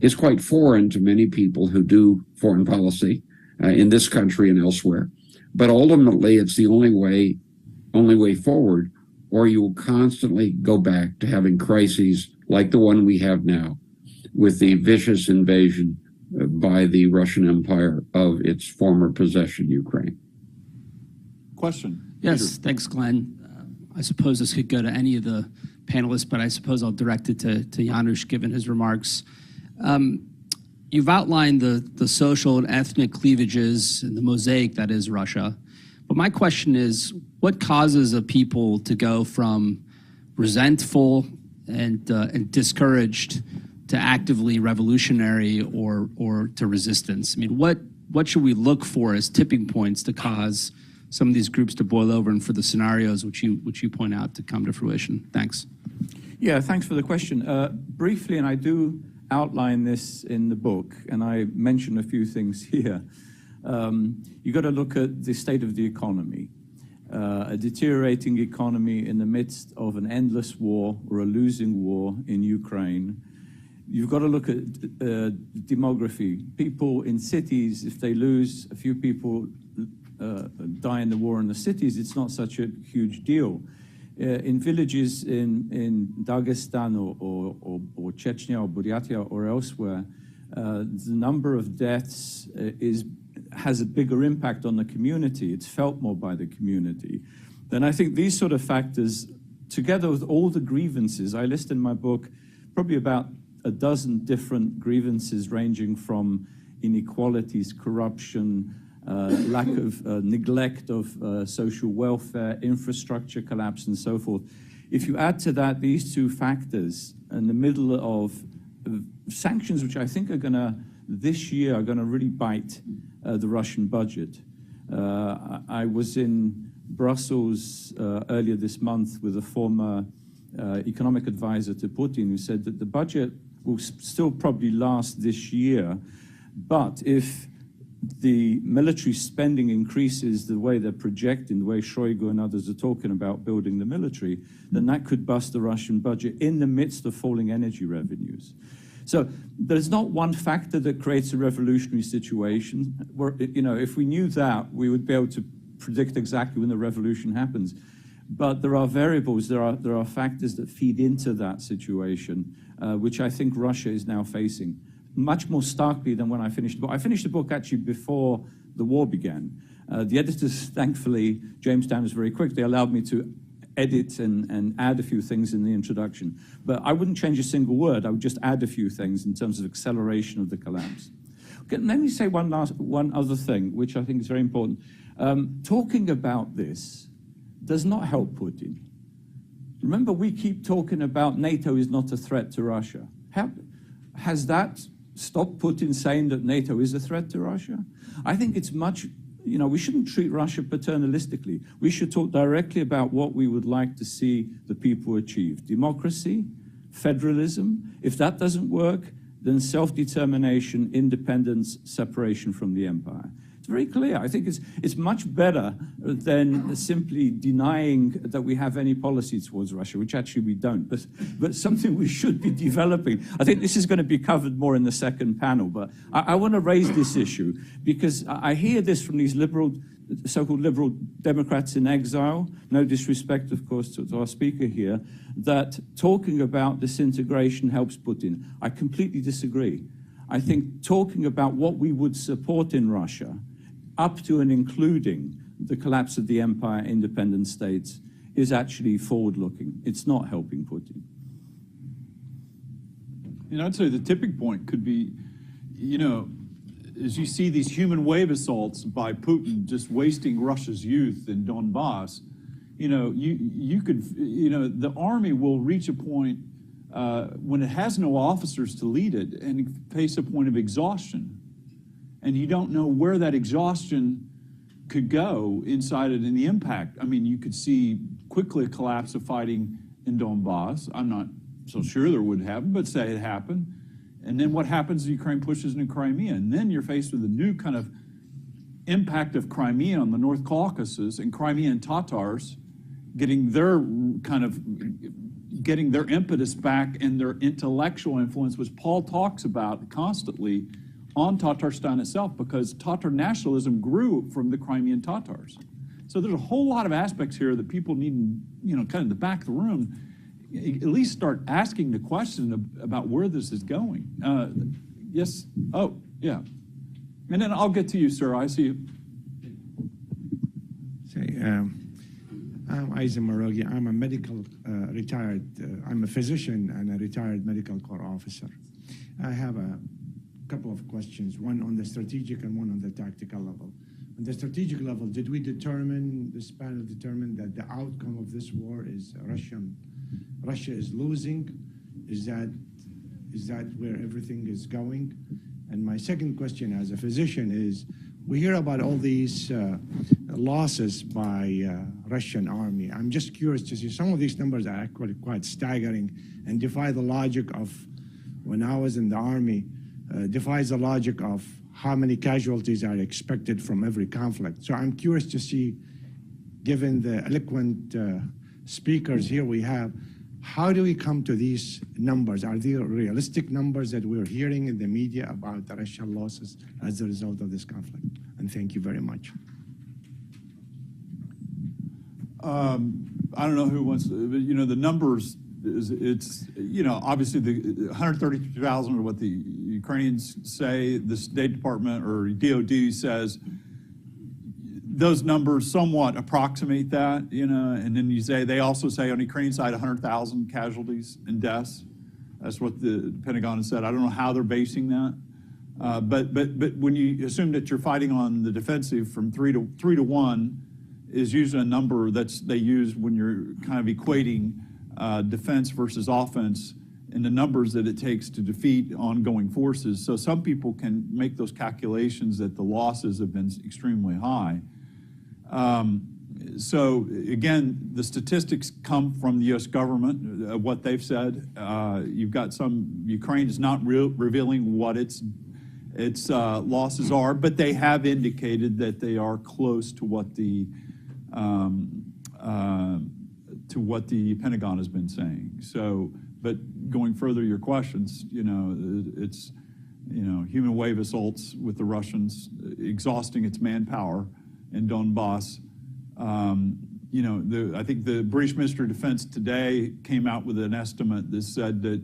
is quite foreign to many people who do foreign policy in this country and elsewhere. But ultimately, it's the only way forward, or you will constantly go back to having crises like the one we have now with the vicious invasion by the Russian Empire of its former possession, Ukraine. Question? Yes, Peter. thanks, Glenn. I suppose this could go to any of the panelists, but I suppose I'll direct it to Janusz, given his remarks. You've outlined the social and ethnic cleavages and the mosaic that is Russia. But my question is, what causes a people to go from resentful and discouraged to actively revolutionary or to resistance? I mean, what should we look for as tipping points to cause some of these groups to boil over and for the scenarios which you point out to come to fruition? Thanks. Yeah, thanks for the question. Briefly, and I do outline this in the book, and I mention a few things here. You've got to look at the state of the economy. A deteriorating economy in the midst of an endless war or a losing war in Ukraine. You've got to look at demography. People in cities, if they lose a few people die in the war in the cities, it's not such a huge deal. In villages in Dagestan or Chechnya or Buryatia or elsewhere, the number of deaths has a bigger impact on the community. It's felt more by the community. Then I think these sort of factors, together with all the grievances, I list in my book probably about a dozen different grievances ranging from inequalities, corruption, lack of neglect of social welfare, infrastructure collapse, and so forth. If you add to that these two factors in the middle of sanctions, which I think are going to, this year, are going to really bite the Russian budget. I was in Brussels earlier this month with a former economic advisor to Putin who said that the budget will still probably last this year, but if the military spending increases the way they're projecting, the way Shoigu and others are talking about building the military, then that could bust the Russian budget in the midst of falling energy revenues. So there's not one factor that creates a revolutionary situation. Where, you know, if we knew that, we would be able to predict exactly when the revolution happens. But there are variables, there are factors that feed into that situation, which I think Russia is now facing, much more starkly than when I finished the book. I finished the book actually before the war began. The editors, thankfully, Jamestown was very quick. They allowed me to edit and add a few things in the introduction. But I wouldn't change a single word. I would just add a few things in terms of acceleration of the collapse. Okay, let me say one other thing, which I think is very important. Talking about this does not help Putin. Remember, we keep talking about NATO is not a threat to Russia. Has that stopped Putin saying that NATO is a threat to Russia? I think it's much, you know, we shouldn't treat Russia paternalistically. We should talk directly about what we would like to see the people achieve. Democracy, federalism. If that doesn't work, then self-determination, independence, separation from the empire. It's very clear. I think it's much better than simply denying that we have any policy towards Russia, which actually we don't, but something we should be developing. I think this is going to be covered more in the second panel, but I want to raise this issue because I hear this from these so-called liberal Democrats in exile, no disrespect, of course, to our speaker here, that talking about disintegration helps Putin. I completely disagree. I think talking about what we would support in Russia, up to and including the collapse of the empire, independent states, is actually forward-looking. It's not helping Putin. You know, I'd say the tipping point could be, you know, as you see these human wave assaults by Putin just wasting Russia's youth in Donbass, you could, the army will reach a point when it has no officers to lead it and face a point of exhaustion. And you don't know where that exhaustion could go inside it and the impact. I mean, you could see quickly a collapse of fighting in Donbass. I'm not so sure there would happen, but say it happened. And then what happens is Ukraine pushes into Crimea. And then you're faced with a new kind of impact of Crimea on the North Caucasus and Crimean Tatars getting their impetus back and their intellectual influence, which Paul talks about constantly on Tatarstan itself, because Tatar nationalism grew from the Crimean Tatars. So there's a whole lot of aspects here that people need, kind of in the back of the room, at least start asking the question about where this is going. Yes? Oh, yeah. And then I'll get to you, sir. I see you. I'm Aizen Marogi. I'm a medical retired, I'm a physician and a retired medical corps officer. I have a couple of questions, one on the strategic and one on the tactical level. On the strategic level, did we determine, this panel determined that the outcome of this war is Russia is losing? Is that where everything is going? And my second question as a physician is, we hear about all these losses by Russian army. I'm just curious to see, some of these numbers are actually quite staggering and defy the logic of, when I was in the army, defies the logic of how many casualties are expected from every conflict. So I'm curious to see, given the eloquent speakers here we have, how do we come to these numbers? Are they realistic numbers that we're hearing in the media about the Russian losses as a result of this conflict? And thank you very much. I don't know who wants to, but, the numbers, it's obviously the 132,000 are what the Ukrainians say, the State Department or DOD says. Those numbers somewhat approximate that, and then you say, they also say on the Ukrainian side 100,000 casualties and deaths. That's what the Pentagon has said. I don't know how they're basing that. But when you assume that you're fighting on the defensive, from 3 to 1 is usually a number they use when you're kind of equating defense versus offense and the numbers that it takes to defeat ongoing forces. So some people can make those calculations that the losses have been extremely high. So again, the statistics come from the U.S. government, what they've said. You've got Ukraine is not revealing what its losses are, but they have indicated that they are close to what the Pentagon has been saying. So, but going further, your questions, it's human wave assaults with the Russians, exhausting its manpower in Donbass. I think the British Minister of Defense today came out with an estimate that said that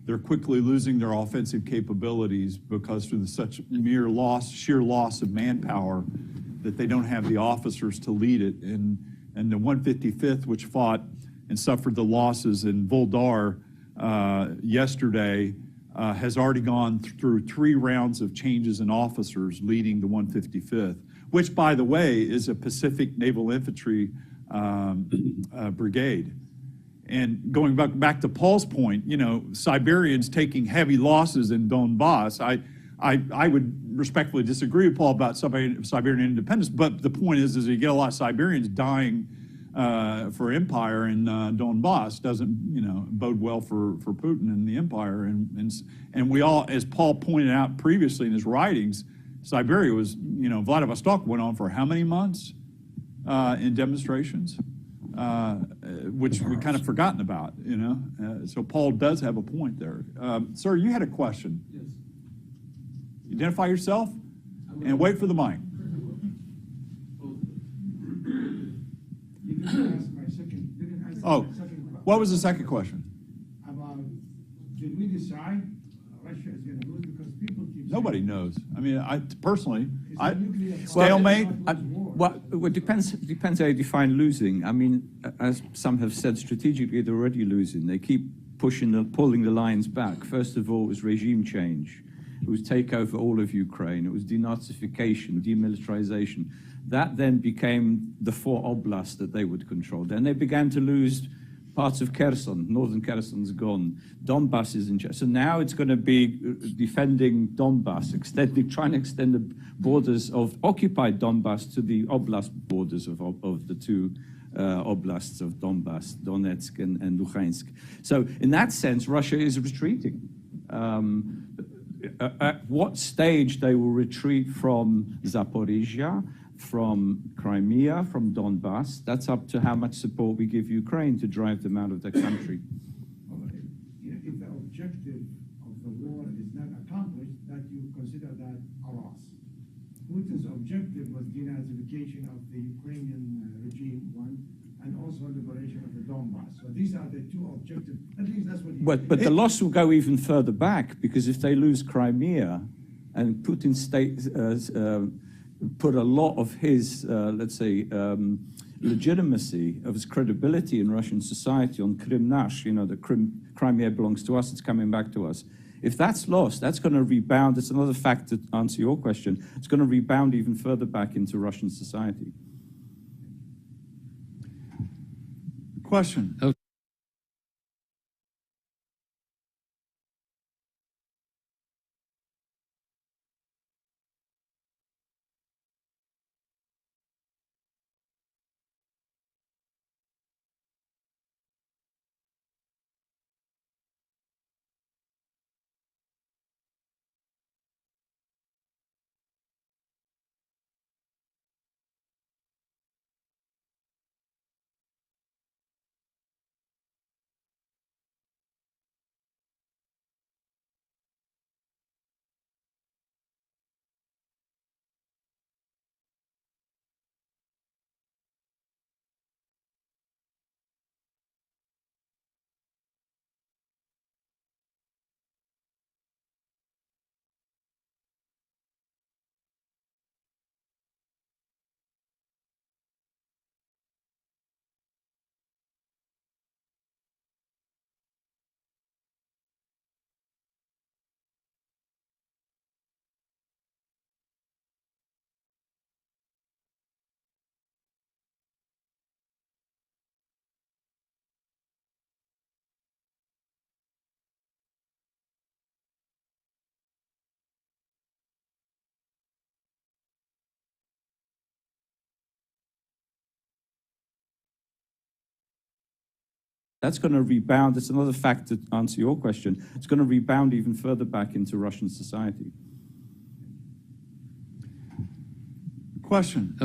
they're quickly losing their offensive capabilities because through such sheer loss of manpower that they don't have the officers to lead it. And the 155th, which fought and suffered the losses in Voldar yesterday, has already gone through 3 rounds of changes in officers leading the 155th, which, by the way, is a Pacific Naval Infantry brigade. And going back to Paul's point, Siberians taking heavy losses in Donbass, I would respectfully disagree with Paul about Siberian independence, but the point is you get a lot of Siberians dying for empire in Donbass doesn't, bode well for Putin and the empire. And we all, as Paul pointed out previously in his writings, Siberia was, Vladivostok went on for how many months in demonstrations, which we kind of forgotten about, So Paul does have a point there. Sir, you had a question. Yes. Identify yourself and wait for the mic. What was the second question? About, did we decide Russia is going to lose? Because people keep Nobody knows. I mean, stalemate. Well, it depends how you define losing. I mean, as some have said, strategically they're already losing. They keep pulling the lines back. First of all, it was regime change. It was take over all of Ukraine. It was denazification, demilitarization. That then became the 4 oblasts that they would control. Then they began to lose parts of Kherson. Northern Kherson's gone. Donbass is in. So now it's going to be defending Donbass, trying to extend the borders of occupied Donbass to the oblast borders of the 2 oblasts of Donbass, Donetsk and Luhansk. So in that sense, Russia is retreating. At what stage they will retreat from Zaporizhia, from Crimea, from Donbass, that's up to how much support we give Ukraine to drive them out of the country. If the objective of the war is not accomplished, that you consider that a loss. Putin's objective was denazification of the Ukrainian regime, one, and also liberation of the Donbass. So these are the 2 objectives. At least that's what he But the loss will go even further back, because if they lose Crimea and Putin's state put a lot of his, let's say, legitimacy, of his credibility in Russian society on Krim Nash, the Crimea belongs to us, it's coming back to us. If that's lost, that's going to rebound. It's another fact to answer your question. It's going to rebound even further back into Russian society. Question. That's going to rebound. It's another fact to answer your question. It's going to rebound even further back into Russian society. Question.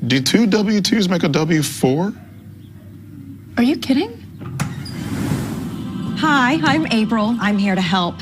Do two W-2s make a W-4? Are you kidding? Hi, I'm April. I'm here to help.